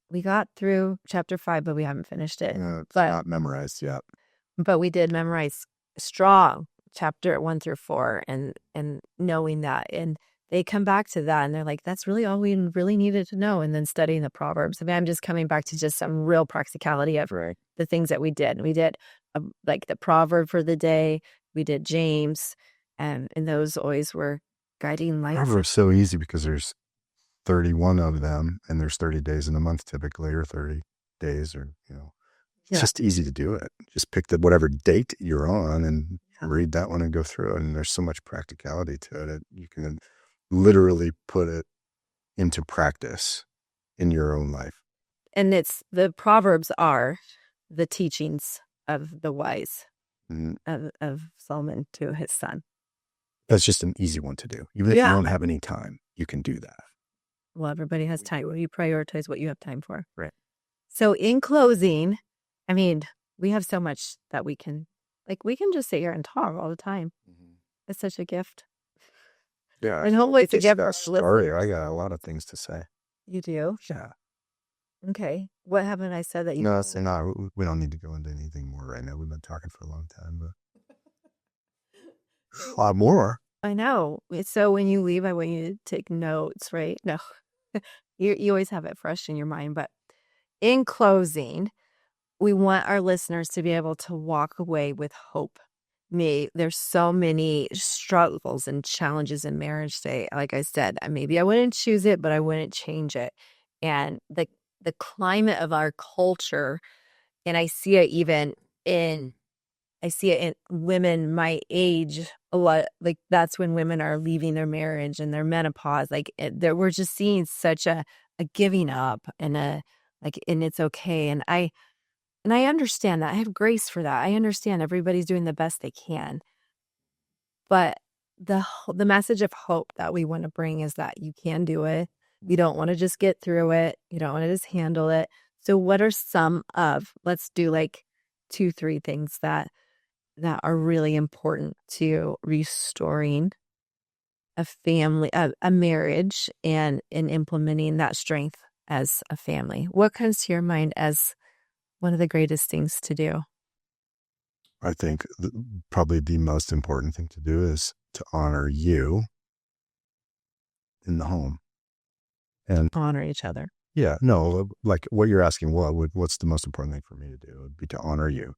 We got through chapter 5, but we haven't finished it. It's not memorized yet. But we did memorize strong chapter 1 through 4 and knowing that. And they come back to that and they're like, that's really all we really needed to know. And then studying the Proverbs. I mean, I'm just coming back to just some real practicality of the things that we did. We did like the proverb for the day. We did James. And those always were guiding lights. Proverbs so easy because there's 31 of them and there's 30 days in a month typically, or 30 days, or, it's just easy to do it. Just pick whatever date you're on and read that one and go through it. And there's so much practicality to it. You can literally put it into practice in your own life. And the Proverbs are the teachings of the wise, of Solomon to his son. That's just an easy one to do. Even if you don't have any time, you can do that. Well, everybody has time. Well, you prioritize what you have time for. Right. So in closing, I mean, we have so much that we can just sit here and talk all the time. Mm-hmm. It's such a gift. Yeah. And hopefully it's a gift. Story. I got a lot of things to say. You do? Yeah. Okay. What haven't I said that you... No, we don't need to go into anything more right now. We've been talking for a long time, but a lot more. I know. So when you leave, I want you to take notes, right? No, you always have it fresh in your mind. But in closing, we want our listeners to be able to walk away with hope. There's so many struggles and challenges in marriage today. Like I said, maybe I wouldn't choose it, but I wouldn't change it. And the climate of our culture, and I see it in women my age a lot, like that's when women are leaving their marriage and their menopause. Like we're just seeing such a giving up and and it's okay. And I understand that. I have grace for that. I understand everybody's doing the best they can. But the message of hope that we want to bring is that you can do it. You don't want to just get through it. You don't want to just handle it. So what are let's do like 2, 3 things that are really important to restoring a family, a marriage, and in implementing that strength as a family? What comes to your mind as one of the greatest things to do? I think probably the most important thing to do is to honor you in the home. And Honor each other. yeah, no, like what you're asking, what's the most important thing for me to do? It would be to honor you,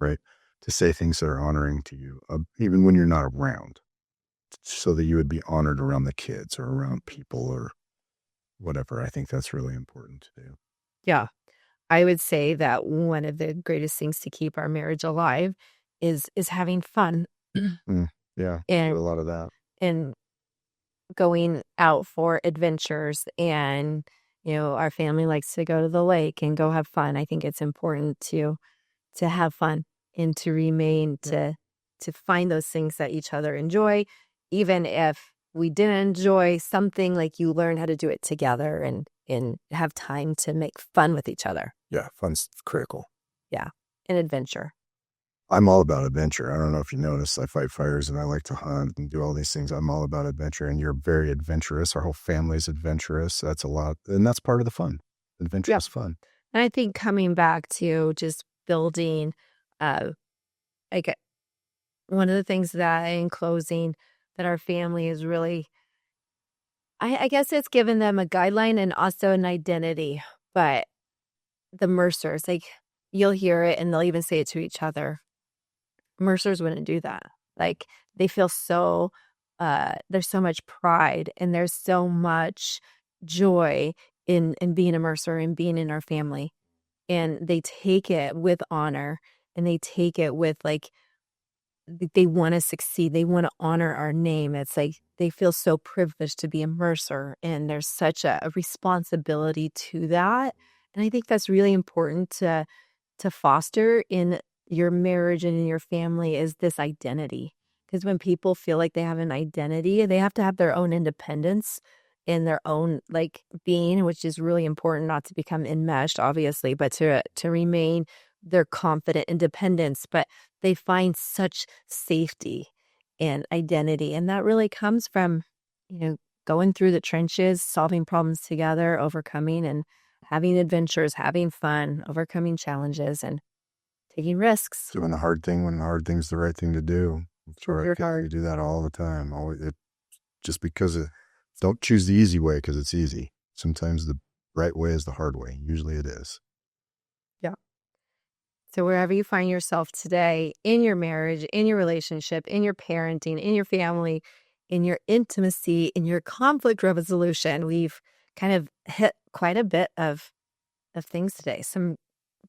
right? To say things that are honoring to you, even when you're not around, so that you would be honored around the kids or around people or whatever. I think that's really important to do. Yeah. I would say that one of the greatest things to keep our marriage alive is having fun Yeah, do a and lot of that. and going out for adventures. And our family likes to go to the lake and go have fun. I think it's important to have fun and to remain to find those things that each other enjoy, even if we didn't enjoy something. Like, you learn how to do it together and have time to make fun with each other. Yeah, fun's critical. Yeah, an adventure. I'm all about adventure. I don't know if you noticed, I fight fires and I like to hunt and do all these things. I'm all about adventure, and you're very adventurous. Our whole family's adventurous. That's a lot, and that's part of the fun. Adventure Yeah. is fun. And I think coming back to just building, uh, like one of the things that in closing that our family is really, I guess it's given them a guideline and also an identity. But the Mercers, like, you'll hear it and they'll even say it to each other. Mercers wouldn't do that. Like, they feel so, there's so much pride and there's so much joy in being a Mercer and being in our family. And they take it with honor, and they take it with like, they want to succeed. They want to honor our name. It's like they feel so privileged to be a Mercer, and there's such a responsibility to that. And I think that's really important to foster in your marriage and in your family, is this identity. Because when people feel like they have an identity, they have to have their own independence in their own like being, which is really important, not to become enmeshed, obviously, but to remain their confident independence. But they find such safety and identity. And that really comes from, going through the trenches, solving problems together, overcoming and having adventures, having fun, overcoming challenges, and taking risks. Doing the hard thing when the hard thing's the right thing to do. Hard. We do that all the time. Just because don't choose the easy way because it's easy. Sometimes the right way is the hard way. Usually it is. Yeah. So wherever you find yourself today, in your marriage, in your relationship, in your parenting, in your family, in your intimacy, in your conflict resolution, we've kind of hit quite a bit of things today. Some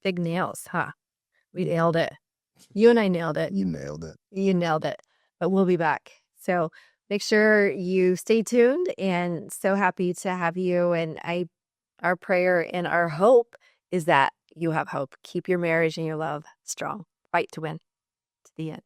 big nails, huh? We nailed it. You and I nailed it. You nailed it. You nailed it. But we'll be back. So make sure you stay tuned, and so happy to have you. And our prayer and our hope is that you have hope. Keep your marriage and your love strong. Fight to win to the end.